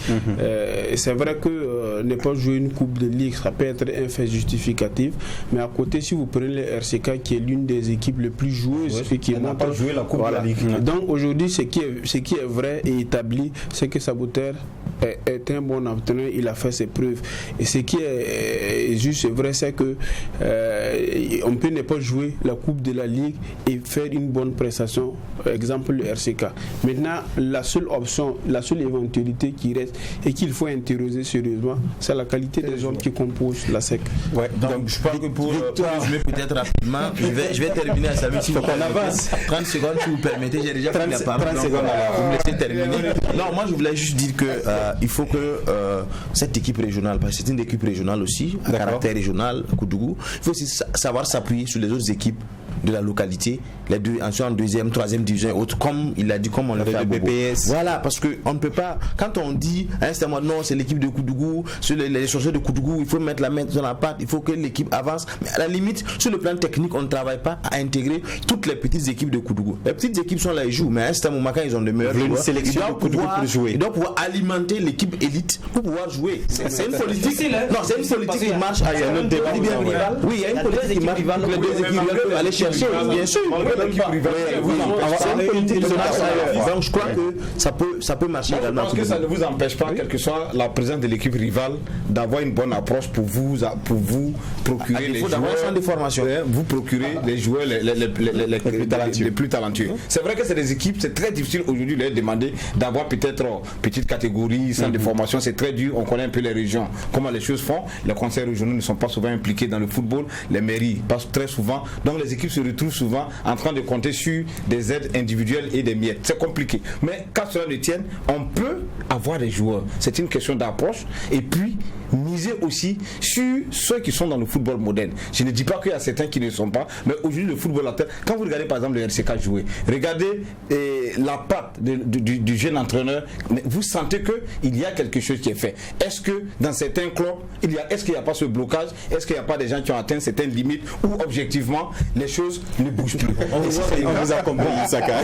C'est vrai que ne pas jouer une coupe de ligue, ça peut être un fait justificatif, mais à côté, si vous prenez le RCK, qui est l'une des équipes les plus joueuses, et qui n'a pas joué la coupe de la ligue. Donc aujourd'hui, ce qui est vrai et établi, c'est que Saboteur est un bon entraîneur, il a fait ses preuves. Et ce qui est juste vrai, c'est que on peut ne pas jouer la coupe de la ligue et faire une bonne prestation, exemple le RCK. Maintenant, la seule option, la seule éventualité qui reste et qu'il faut interroger sérieusement, c'est la qualité des hommes qui composent la SEC. Ouais, donc je pense que pour résumer peut-être rapidement, je vais terminer à Samy. Si on avance 30 secondes, si vous permettez, j'ai déjà pris la parole. 30 secondes, vous me laissez terminer. Non, moi je voulais juste dire que il faut que cette équipe régionale, parce que c'est une équipe régionale aussi, à caractère régional, Koudougou, il faut aussi savoir s'appuyer sur les autres équipes de la localité, les deux, ensuite en deuxième, troisième division et autres, comme il a dit, comme on l'a fait à Bobo. BPS. Voilà, parce qu'on ne peut pas, quand on dit à un certain moment, non, c'est l'équipe de Koudougou, sur les chercheurs de Koudougou, il faut mettre la main dans la patte, il faut que l'équipe avance. Mais à la limite, sur le plan technique, on ne travaille pas à intégrer toutes les petites équipes de Koudougou. Les petites équipes sont là, ils jouent, mais à un certain moment, quand ils ont de meilleurs joueurs, ils doivent pouvoir alimenter l'équipe élite pour pouvoir jouer. C'est une politique. Non, c'est une politique qui marche ailleurs. Oui, il y a une politique qui marche. Les deux équipes peuvent aller chercher, bien sûr. Donc je crois que ça peut marcher également. Je pense que ça ne vous empêche pas, quelle que soit la présence de l'équipe rivale, d'avoir une bonne approche pour vous procurer les joueurs. De formation. Vous procurer les joueurs les plus talentueux. C'est vrai que c'est des équipes, c'est très difficile aujourd'hui de leur demander d'avoir peut-être petite catégorie, centre de formation, c'est très dur. On connaît un peu les régions, comment les choses font. Les conseils régionaux ne sont pas souvent impliqués dans le football, les mairies passent très souvent. Donc les équipes se retrouvent souvent en train de compter sur des aides individuelles et des miettes. C'est compliqué. Mais quand cela ne tienne, on peut avoir des joueurs. C'est une question d'approche. Et puis, miser aussi sur ceux qui sont dans le football moderne. Je ne dis pas qu'il y a certains qui ne sont pas, mais aujourd'hui le football à terre, quand vous regardez par exemple le RCK jouer, regardez la patte du jeune entraîneur, vous sentez qu'il y a quelque chose qui est fait. Est-ce que dans certains clubs, est-ce qu'il n'y a pas ce blocage? Est-ce qu'il n'y a pas des gens qui ont atteint certaines limites où objectivement les choses ne bougent plus? On vous a compris, Isaka.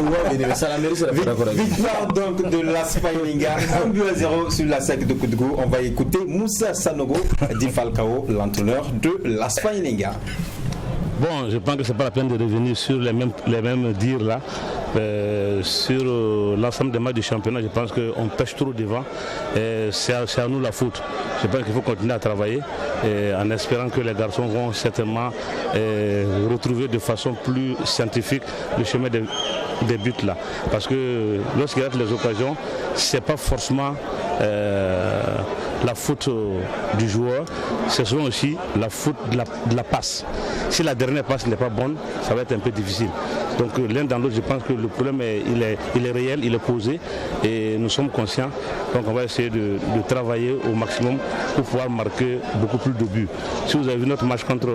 Victoire donc de l'Aspaïninga, 1-0 sur la SEC de Koudougou. On va écouter Moussa Sanogo Di Falcao, l'entraîneur de l'Aspaïninga. Bon, je pense que ce n'est pas la peine de revenir sur les mêmes dires là. Sur l'ensemble des matchs du championnat, je pense qu'on pêche trop devant. C'est à nous la faute. Je pense qu'il faut continuer à travailler en espérant que les garçons vont certainement retrouver de façon plus scientifique le chemin des buts là. Parce que lorsqu'il y a les occasions, ce n'est pas forcément la faute du joueur, c'est souvent aussi la faute de la passe. Si la dernière passe n'est pas bonne, ça va être un peu difficile. Donc l'un dans l'autre, je pense que le problème il est réel, il est posé et nous sommes conscients. Donc on va essayer de travailler au maximum pour pouvoir marquer beaucoup plus de buts. Si vous avez vu notre match contre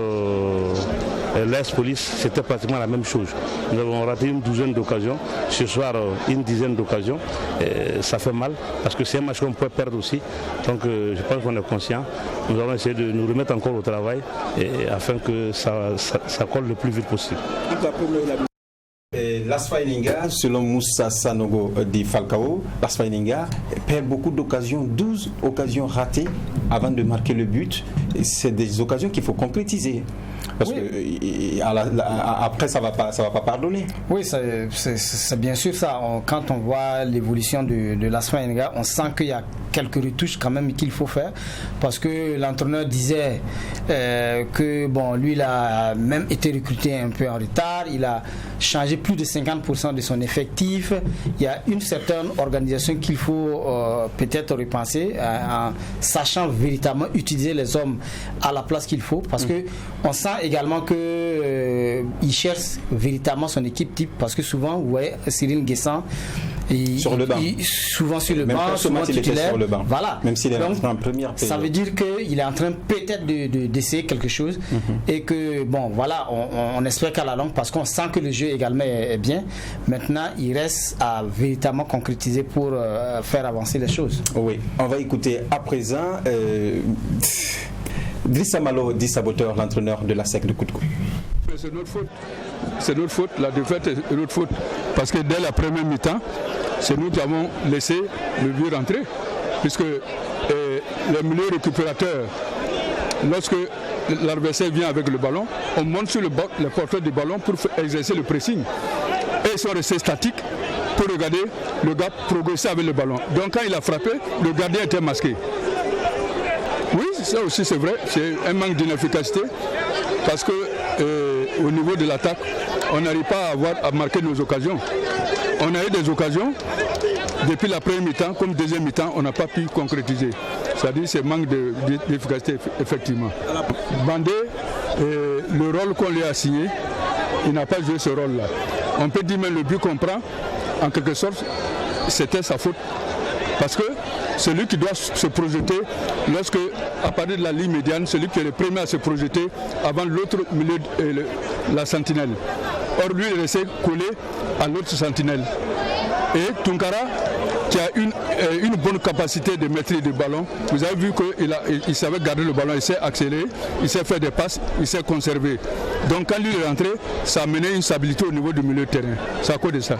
l'AS Police, c'était pratiquement la même chose. Nous avons raté une douzaine d'occasions, ce soir une dizaine d'occasions. Ça fait mal parce que c'est un match qu'on peut perdre aussi. Donc je pense qu'on est conscient. Nous allons essayer de nous remettre encore au travail afin que ça colle le plus vite possible. L'Aspaïninga, selon Moussa Sanogo Di Falcao, l'Aspaïninga perd beaucoup d'occasions, 12 occasions ratées avant de marquer le but. C'est des occasions qu'il faut concrétiser. Parce que après ça va pas pardonner. Oui, c'est bien sûr ça. Quand on voit l'évolution de l'Aspaïninga, on sent qu'il y a quelques retouches quand même qu'il faut faire. Parce que l'entraîneur disait que bon, lui il a même été recruté un peu en retard. Il a changé plus de 50% de son effectif. Il y a une certaine organisation qu'il faut peut-être repenser en sachant véritablement utiliser les hommes à la place qu'il faut. Parce que on sent également qu'il cherche véritablement son équipe type. Parce que souvent, vous voyez Cyril Nguessan, sur le banc. Souvent sur le même banc, souvent titulaire. Sur le banc. Voilà. Même s'il est en première période. Ça veut dire qu'il est en train peut-être d'essayer quelque chose et que bon voilà, on espère qu'à la longue, parce qu'on sent que le jeu également est bien. Maintenant, il reste à véritablement concrétiser pour faire avancer les choses. Oui, on va écouter à présent Drissa Malo, dit saboteur, l'entraîneur de la SEC de Koudougou. C'est notre faute. C'est notre faute. La défaite est notre faute. Parce que dès la première mi-temps, c'est nous qui avons laissé le but rentrer. Puisque les milieux récupérateurs, lorsque l'adversaire vient avec le ballon, on monte sur les porteurs du ballon pour exercer le pressing. Et ils sont restés statiques pour regarder le gars progresser avec le ballon. Donc quand il a frappé, le gardien était masqué. Oui, ça aussi c'est vrai, c'est un manque d'inefficacité parce que au niveau de l'attaque, on n'arrive pas à marquer nos occasions. On a eu des occasions, depuis la première mi-temps, comme deuxième mi-temps, on n'a pas pu concrétiser. C'est-à-dire c'est manque d'efficacité, effectivement. Bandé, le rôle qu'on lui a assigné, il n'a pas joué ce rôle-là. On peut dire même le but qu'on prend, en quelque sorte, c'était sa faute. Parce que celui qui doit se projeter, lorsque, à partir de la ligne médiane, celui qui est le premier à se projeter avant l'autre milieu, la sentinelle. Or lui il est resté collé à l'autre sentinelle. Et Tunkara, qui a une bonne capacité de maîtrise du ballon, vous avez vu qu'il savait garder le ballon, il s'est accéléré, il s'est fait des passes, il s'est conservé. Donc quand lui est rentré, ça a mené une stabilité au niveau du milieu de terrain. C'est à cause de ça.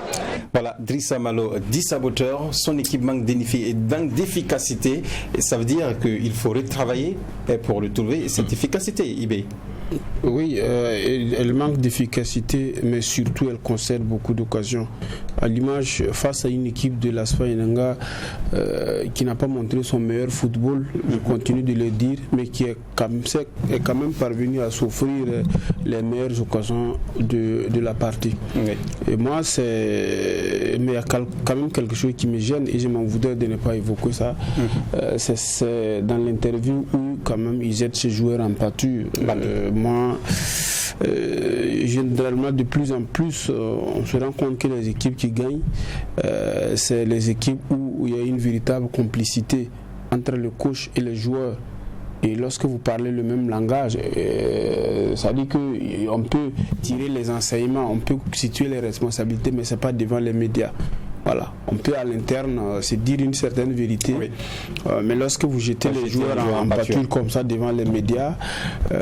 Voilà, Drissa Malo, 10 saboteurs, son équipe manque d'efficacité. Ça veut dire qu'il faut retravailler pour retrouver cette efficacité, Ibé. Oui, elle manque d'efficacité, mais surtout elle concède beaucoup d'occasions. À l'image, face à une équipe de l'Asfa Enanga qui n'a pas montré son meilleur football, je continue de le dire, mais qui est quand même parvenu à s'offrir les meilleures occasions de la partie. Oui. Et moi, mais il y a quand même quelque chose qui me gêne et je m'en voudrais de ne pas évoquer ça. C'est dans l'interview où quand même ils aident ces joueurs en pâture. Moi, généralement, de plus en plus, on se rend compte que les équipes qui gagnent, c'est les équipes où il y a une véritable complicité entre le coach et les joueurs. Et lorsque vous parlez le même langage, ça dit qu'on peut tirer les enseignements, on peut situer les responsabilités, mais ce n'est pas devant les médias. Voilà, on peut à l'interne se dire une certaine vérité, oui. Mais lorsque vous jetez les joueurs en pâture comme ça devant les médias,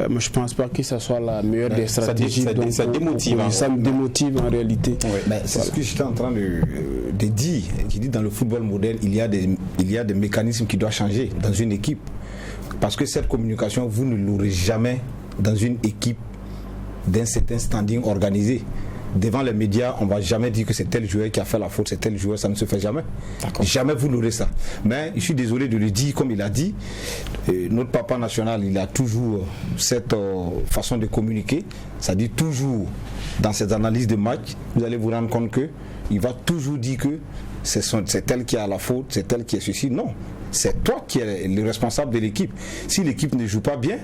moi je ne pense pas que ça soit la meilleure des stratégies. Ça démotive. Ça me démotive en réalité. Oui. C'est ce que j'étais en train de dire. Je dis dans le football moderne, il y a des mécanismes qui doivent changer dans une équipe. Parce que cette communication, vous ne l'aurez jamais dans une équipe d'un certain standing organisé. Devant les médias, on ne va jamais dire que c'est tel joueur qui a fait la faute, c'est tel joueur, ça ne se fait jamais. Jamais vous l'aurez ça. Mais je suis désolé de le dire, comme il a dit, notre papa national, il a toujours cette façon de communiquer. Ça dit toujours, dans ses analyses de match, vous allez vous rendre compte qu'il va toujours dire que c'est tel qui a la faute, c'est tel qui est ceci. Non, c'est toi qui es le responsable de l'équipe. Si l'équipe ne joue pas bien,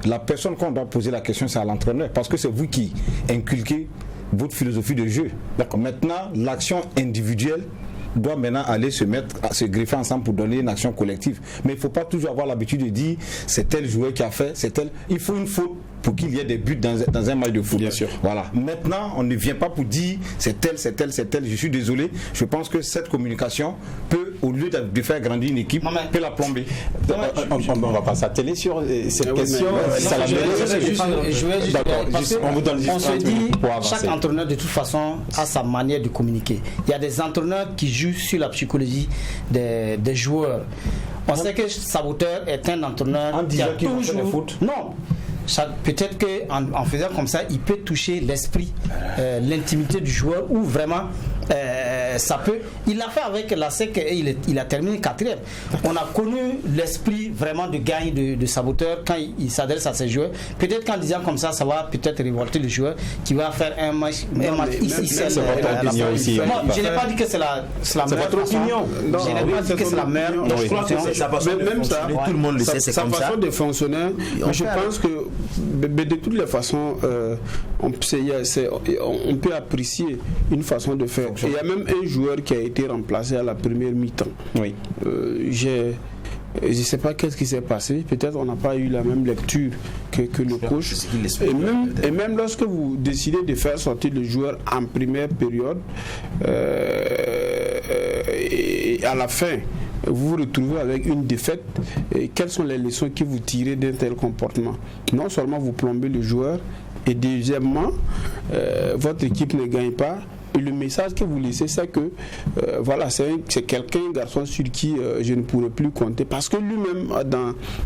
la personne qu'on doit poser la question, c'est à l'entraîneur. Parce que c'est vous qui inculquez votre philosophie de jeu. Maintenant, l'action individuelle doit maintenant aller se greffer ensemble pour donner une action collective. Mais il ne faut pas toujours avoir l'habitude de dire c'est tel joueur qui a fait, c'est tel. Il faut une faute pour qu'il y ait des buts dans un match de foot. Bien sûr. Voilà. Maintenant, on ne vient pas pour dire c'est tel, c'est tel, c'est tel. Je suis désolé. Je pense que cette communication peut, au lieu de faire grandir une équipe, peut la plomber. On va passer à télé sur cette question. On vous donne juste un truc pour avancer. Chaque entraîneur, de toute façon, a sa manière de communiquer. Il y a des entraîneurs qui jouent sur la psychologie des joueurs. On sait que Saboteur est un entraîneur qui a toujours... foot. Non. Peut-être qu'en faisant comme ça, il peut toucher l'esprit, l'intimité du joueur, ou vraiment ça peut. Il l'a fait avec la SEC et il a terminé 4e. On a connu l'esprit vraiment de gagne de Saboteur quand il s'adresse à ses joueurs. Peut-être qu'en disant comme ça va peut-être révolter le joueur qui va faire un match ici. C'est votre opinion aussi. Je n'ai pas dit que c'est la meilleure opinion. Je n'ai pas dit que c'est la meilleure. Je crois que c'est sa façon de fonctionner. Tout le monde le sait, c'est comme ça. Sa façon de fonctionner, je pense que de toutes les façons, on peut apprécier une façon de faire. Il y a même un joueur qui a été remplacé à la première mi-temps. Oui. Je ne sais pas qu'est-ce qui s'est passé. Peut-être on n'a pas eu la même lecture que le coach. Et même lorsque vous décidez de faire sortir le joueur en première période, et à la fin, vous vous retrouvez avec une défaite. Et quelles sont les leçons que vous tirez d'un tel comportement? Non seulement vous plombez le joueur, et deuxièmement, votre équipe ne gagne pas. Et le message que vous laissez, c'est que voilà, c'est quelqu'un, un garçon sur qui je ne pourrai plus compter. Parce que lui-même,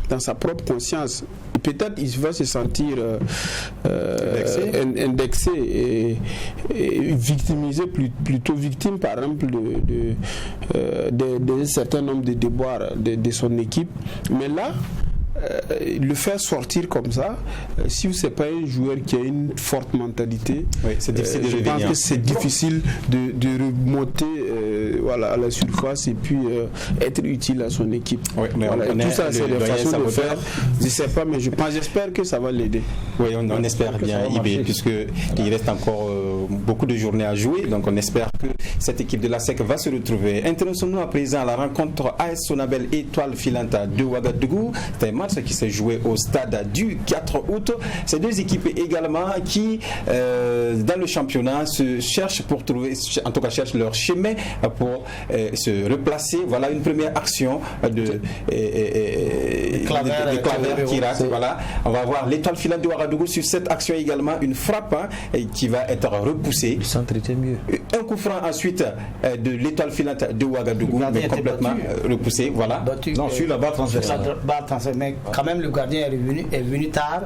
dans sa propre conscience, peut-être il va se sentir indexé et victimisé, plutôt victime par exemple de certain nombre de déboires de son équipe. Mais là, le faire sortir comme ça, si vous n'êtes pas un joueur qui a une forte mentalité, c'est difficile je pense que c'est difficile de remonter à la surface et puis être utile à son équipe. Oui, mais tout ça, c'est des façons de faire. Je ne sais pas, mais j'espère que ça va l'aider. Oui, on espère bien, Ibé, puisqu'il reste encore beaucoup de journées à jouer. Donc on espère que cette équipe de la SEC va se retrouver. Intéressons-nous à présent à la rencontre AS Sonabel Étoile Filante de Ouagadougou. C'est un match qui s'est joué au stade du 4 août. Ces deux équipes également qui, dans le championnat, se cherchent pour trouver, en tout cas cherchent leur chemin pour se replacer. Voilà une première action de Claver qui rate. Voilà. On va voir l'Étoile Filante de Ouagadougou sur cette action également, une frappe qui va être repoussée. Le centre était mieux. Un coup franc ensuite de l'Étoile Filante de Ouagadougou, mais complètement repoussé. Voilà. Non, sur la barre transversale. Mais quand même, le gardien est venu tard,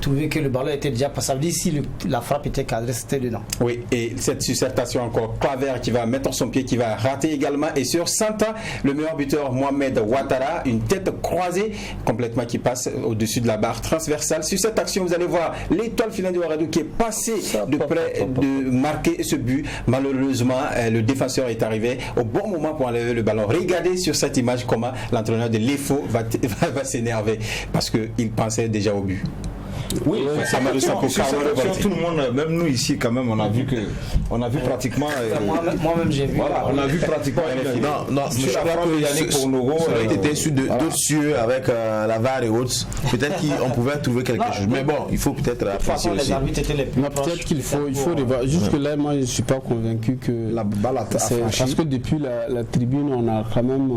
trouvé que le ballon était déjà passé. Ça veut dire si la frappe était cadrée, c'était dedans. Oui, et cette suscertation encore, Claver qui va mettre son pied, qui va rater également. Et sur Santa, le meilleur buteur Mohamed Ouattara, une tête croisée complètement qui passe au-dessus de la barre transversale. Sur cette action, vous allez voir l'Étoile Filante de Ouagadougou qui est passé de près de marquer ce but. Malheureusement, le défenseur est arrivé au bon moment pour enlever le ballon. Regardez sur cette image comment l'entraîneur de l'EFO va s'énerver parce qu'il pensait déjà au but. Oui, tout le monde, même nous ici quand même, on a vu pratiquement. Moi-même j'ai vu. Voilà, on a vu pratiquement. Non, je crois que Yannick Pornogo était sur d'autres cieux avec la VAR et autres. Peut-être qu'on pouvait trouver quelque chose. Mais bon, il faut peut-être apprécier aussi. Peut-être qu'il faut revoir. Jusque là, moi je ne suis pas convaincu que la balle a parce que depuis la tribune, on a quand même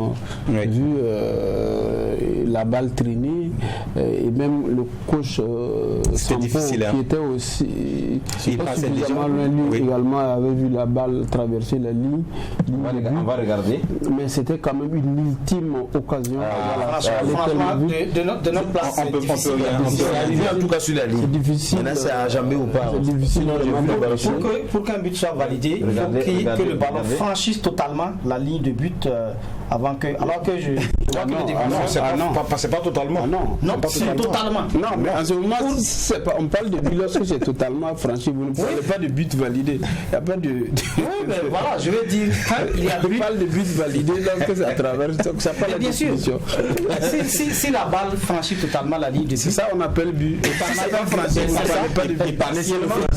vu la balle traîner et même le coach Sampo, difficile, qui était aussi suffisamment loin, lui également avait vu la balle traverser la ligne. On va regarder. Mais c'était quand même une ultime occasion. Franchement, de notre place, on peut arriver en tout cas sur la ligne. C'est difficile. Maintenant, c'est à jamber ou pas. C'est difficile. Pour qu'un but soit validé, il faut que le ballon franchisse totalement la ligne de but avant que. Alors que je vois que le défenseur. C'est pas totalement. Non, c'est totalement. Non, mais en ce moment, on parle de but lorsque c'est totalement franchi. Vous ne parlez pas de but validé. Il n'y a pas de. Oui, mais voilà, je vais dire. On parle de but validé lorsque ça traverse. Ça pas la définition. Si la balle franchit totalement la ligne de but. C'est ça on appelle but. Si la balle franchit, on ne parle pas de but.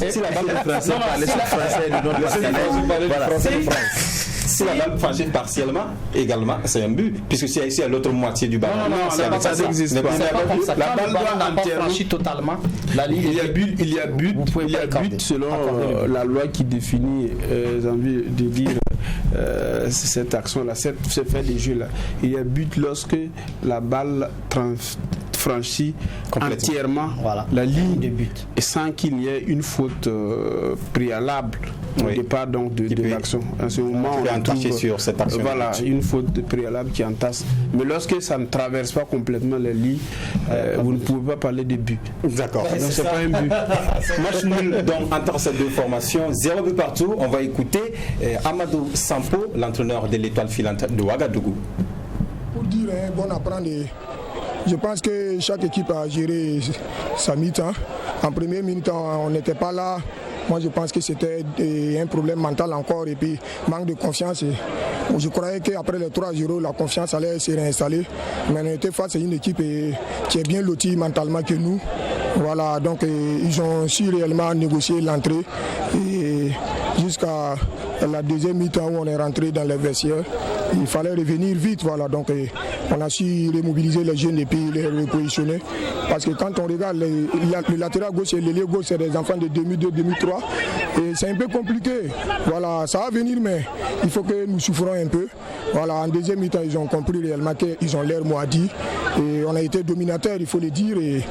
Si la balle est française, parlez sur français, le nom de la si la balle franchit partiellement, également, c'est un but. Puisque si c'est l'autre moitié du ballon, ça n'existe pas. La balle doit entièrement franchir totalement la ligne. Il y a but selon la loi qui définit, j'ai envie de dire, cette action-là, ce fait de jeu-là. Il y a but lorsque la balle franchit entièrement la ligne de but et sans qu'il y ait une faute préalable au départ donc de l'action. En ce moment, on trouve sur cette action une faute préalable qui entasse. Mais lorsque ça ne traverse pas complètement les lignes, vous ne pouvez pas parler de but. D'accord. Donc c'est pas un but. Match nul donc entre ces deux formations, 0 but partout. On va écouter Amadou Sampo, l'entraîneur de l'Étoile Filante de Ouagadougou. Pour dire bon apprendre. Je pense que chaque équipe a géré sa mi-temps. En première mi-temps, on n'était pas là. Moi, je pense que c'était un problème mental encore et puis manque de confiance. Je croyais qu'après les 3-0, la confiance allait se réinstaller. Mais on était face à une équipe qui est bien lotie mentalement que nous. Voilà, donc ils ont su réellement négocier l'entrée. Et jusqu'à la deuxième mi-temps où on est rentré dans les vestiaires, il fallait revenir vite. Voilà, donc on a su remobiliser les jeunes et puis les repositionner. Parce que quand on regarde le latéral gauche et l'ailier gauche, c'est des enfants de 2002-2003. Et c'est un peu compliqué. Voilà, ça va venir, mais il faut que nous souffrons un peu. Voilà, en deuxième mi-temps, ils ont compris réellement qu'ils ont l'air moisi. Et on a été dominateur, il faut le dire. Et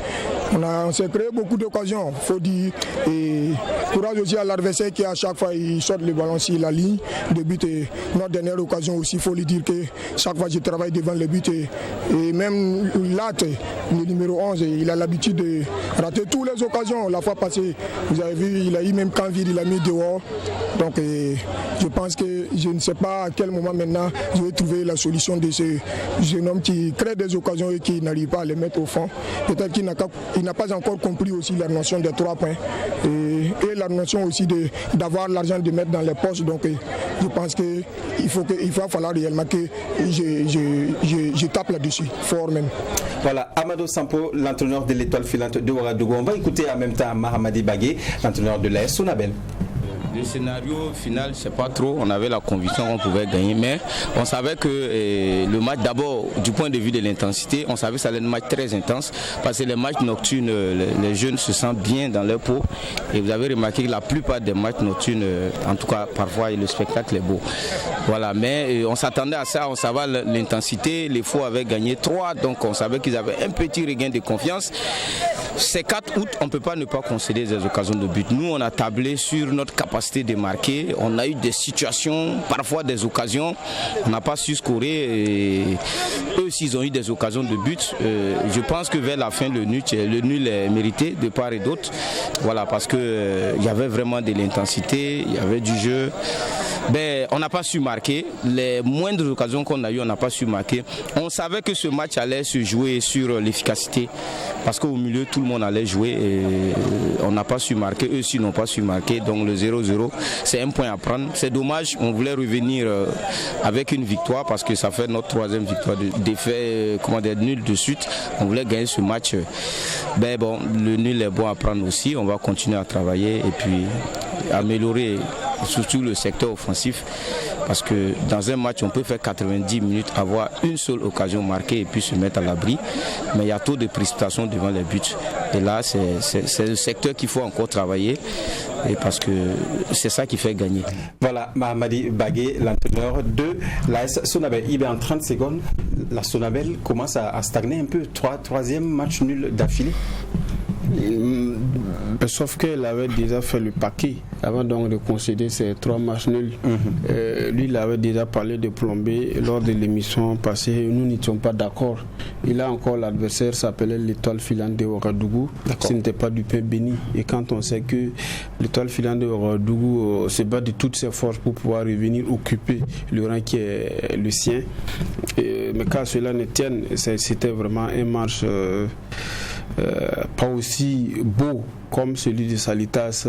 on s'est créé beaucoup d'occasions, il faut dire. Et courage aussi à l'adversaire qui à chaque fois il sort le ballon sur la ligne de but. Et notre dernière occasion aussi, il faut lui dire que chaque fois je travaille devant le but. Et même Latte, le numéro 11, il a l'habitude de rater toutes les occasions. La fois passée, vous avez vu, il a eu même quand vide, il a mis dehors. Donc je pense que je ne sais pas à quel moment maintenant je vais trouver la solution de ce jeune homme qui crée des occasions et qui n'arrive pas à les mettre au fond. Peut-être qu'il n'a pas encore compris aussi la notion des 3 points et la notion aussi d'avoir l'argent de mettre dans les poches. Donc je pense qu'il va falloir réellement que je tape là-dessus, fort même. Voilà, Amadou Sampo, l'entraîneur de l'Étoile Filante de Ouagadougou. On va écouter en même temps Mahamadi Bagué, l'entraîneur de l'AS Sonabel. Le scénario final, je ne sais pas trop. On avait la conviction qu'on pouvait gagner, mais on savait que le match, d'abord, du point de vue de l'intensité, on savait que ça allait être un match très intense parce que les matchs nocturnes, les jeunes se sentent bien dans leur peau. Et vous avez remarqué que la plupart des matchs nocturnes, en tout cas, parfois, le spectacle est beau. Voilà, mais on s'attendait à ça, on savait l'intensité. Les Faux avaient gagné 3, donc on savait qu'ils avaient un petit regain de confiance. Ces 4 août, on ne peut pas ne pas concéder des occasions de but. Nous, on a tablé sur notre capacité de marquer. On a eu des situations, parfois des occasions. On n'a pas su scorer. Et eux aussi, ils ont eu des occasions de but. Je pense que vers la fin, le nul est mérité de part et d'autre. Voilà, parce qu'il y avait vraiment de l'intensité, il y avait du jeu. Ben, on n'a pas su marquer. Les moindres occasions qu'on a eues, on n'a pas su marquer. On savait que ce match allait se jouer sur l'efficacité. Parce qu'au milieu, tout le monde allait jouer et on n'a pas su marquer. Eux aussi n'ont pas su marquer. Donc le 0-0, c'est un point à prendre. C'est dommage, on voulait revenir avec une victoire parce que ça fait notre 3e victoire d'effet, nul de suite. On voulait gagner ce match. Ben bon, le nul est bon à prendre aussi. On va continuer à travailler et puis améliorer surtout le secteur offensif. Parce que dans un match, on peut faire 90 minutes, avoir une seule occasion marquée et puis se mettre à l'abri. Mais il y a trop de précipitations devant les buts. Et là, c'est le secteur qu'il faut encore travailler. Et parce que c'est ça qui fait gagner. Voilà, Mahamadi Bagué, l'entraîneur de l'AS Sonabel. Il est en 30 secondes. La Sonabel commence à stagner un peu. Troisième match nul d'affilée. Sauf qu'elle avait déjà fait le paquet avant donc de concéder ces 3 matchs nuls. Lui, il avait déjà parlé de plombée lors de l'émission passée. Nous n'étions pas d'accord. Et là encore, l'adversaire s'appelait l'Étoile filante de Ouagadougou. Ce n'était pas du pain béni. Et quand on sait que l'Étoile filante de Ouagadougou se bat de toutes ses forces pour pouvoir revenir occuper le rang qui est le sien. Mais quand cela ne tienne, c'était vraiment un match pas aussi beau comme celui de Salitas,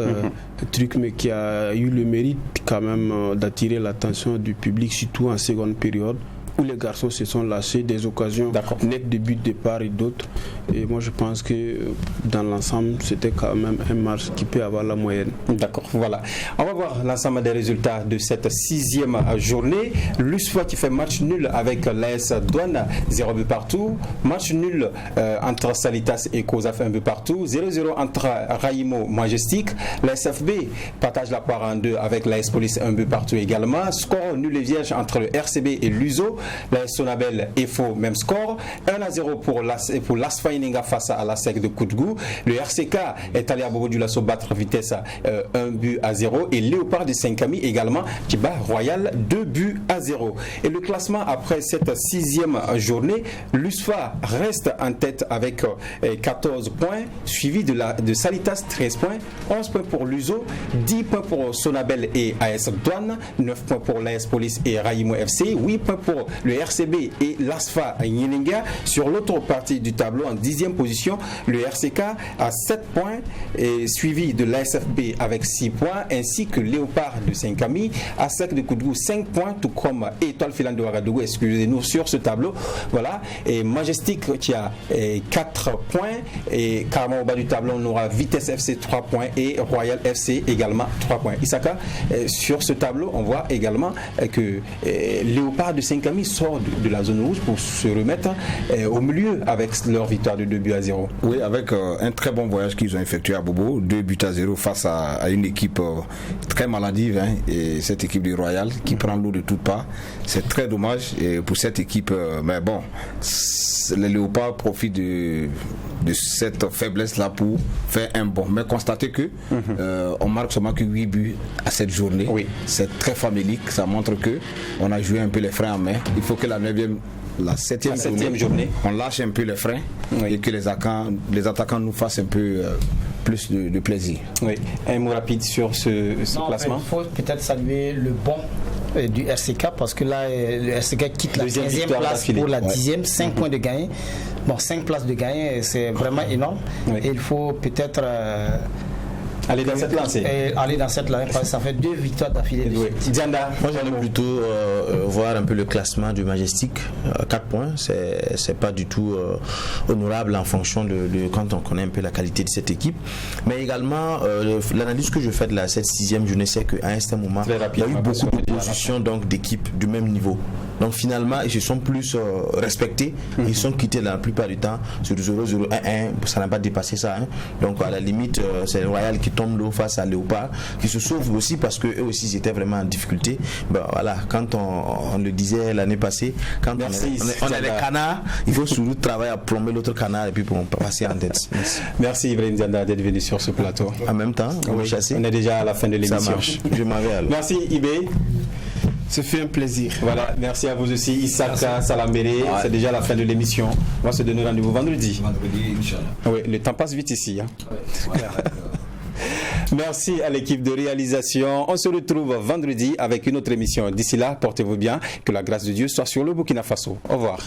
truc mais qui a eu le mérite quand même d'attirer l'attention du public, surtout en seconde période, où les garçons se sont lâchés des occasions nettes de but de part et d'autre. Et moi je pense que dans l'ensemble c'était quand même un match qui peut avoir la moyenne. D'accord, voilà. On va voir l'ensemble des résultats de cette 6e journée. L'USFA qui fait match nul avec l'AS Douane, 0 but partout. Match nul entre Salitas et Cosaf, 1 but partout. 0-0 entre Raimo Majestic. L'ASFB partage la part en deux avec l'AS Police, 1 but partout également. Score nul et vierge entre le RCB et l'USO. La Sonabel et Faux, même score. 1-0 pour l'Asfaïninga face à la SEC de Koutgou. Le RCK est allé à Bobo du Lasso battre vitesse 1-0. Et Léopard de Saint-Camille également qui bat Royal 2-0. Et le classement après cette 6e journée, l'USFA reste en tête avec 14 points, suivi de Salitas 13 points, 11 points pour l'USO, 10 points pour Sonabel et AS Douane, 9 points pour l'AS Police et Raimo FC, 8 points pour le RCB et l'ASFA Nyelinga. Sur l'autre partie du tableau, en 10e position, le RCK a 7 points, et suivi de l'ASFB avec 6 points, ainsi que Léopard de Saint-Camille, ASEC de Koutgou 5 points, tout comme Étoile filante de Ouagadougou, excusez-nous, sur ce tableau. Voilà, et Majestic qui a 4 points, et carrément au bas du tableau, on aura Vitesse FC 3 points et Royal FC également 3 points. Isaka, sur ce tableau, on voit également que Léopard de Saint-Camille sort de la zone rouge pour se remettre au milieu avec leur victoire de 2-0. Oui, avec un très bon voyage qu'ils ont effectué à Bobo, 2-0 face à une équipe très maladive, hein, et cette équipe du Royal qui prend l'eau de toutes parts. C'est très dommage pour cette équipe, mais bon, les Léopards profitent de cette faiblesse-là pour faire un bon. Mais constatez que on marque seulement que 8 buts à cette journée. Oui. C'est très familique, ça montre que on a joué un peu les freins en main. Il faut que la 7e journée, on lâche un peu les freins, et que les attaquants nous fassent un peu plus de plaisir. Oui. Un mot rapide sur ce classement. Il faut peut-être saluer le bon du RCK, parce que là le RCK quitte la 15e place pour la 10e, 5 points de gagné. Bon, 5 places de gagné, c'est vraiment énorme. Et il faut peut-être Aller dans cette lancée. Aller dans cette lancée, parce que ça fait 2 victoires d'affilée. Dianda, moi j'aimerais plutôt voir un peu le classement du Majestic. 4 points, c'est pas du tout honorable en fonction de quand on connaît un peu la qualité de cette équipe. Mais également, l'analyse que je fais de cette 6e journée, c'est qu'à un certain moment, il y a eu beaucoup d'opposition d'équipes du même niveau. Donc finalement, ils se sont plus respectés. Ils sont quittés la plupart du temps sur 0-0-1-1. Ça n'a pas dépassé ça. Hein. Donc à la limite, c'est le Royal qui tombe l'eau face à Léopard, qui se sauve aussi parce qu'eux aussi ils étaient vraiment en difficulté. Ben, voilà, quand on le disait l'année passée, quand on est les canards, il faut surtout travailler à plomber l'autre canard et puis pour passer en tête. Merci Ibrahim Dianda d'être venu sur ce plateau. En même temps, on est déjà à la fin de l'émission. Je m'en vais alors. Merci Ibé. Ce fut un plaisir. Voilà, merci à vous aussi, Issaka Salambéré. C'est déjà la fin de l'émission. On va se donner rendez-vous vendredi. Inch'Allah. Oui, le temps passe vite ici. Hein. Ouais, voilà. Merci à l'équipe de réalisation. On se retrouve vendredi avec une autre émission. D'ici là, portez-vous bien. Que la grâce de Dieu soit sur le Burkina Faso. Au revoir.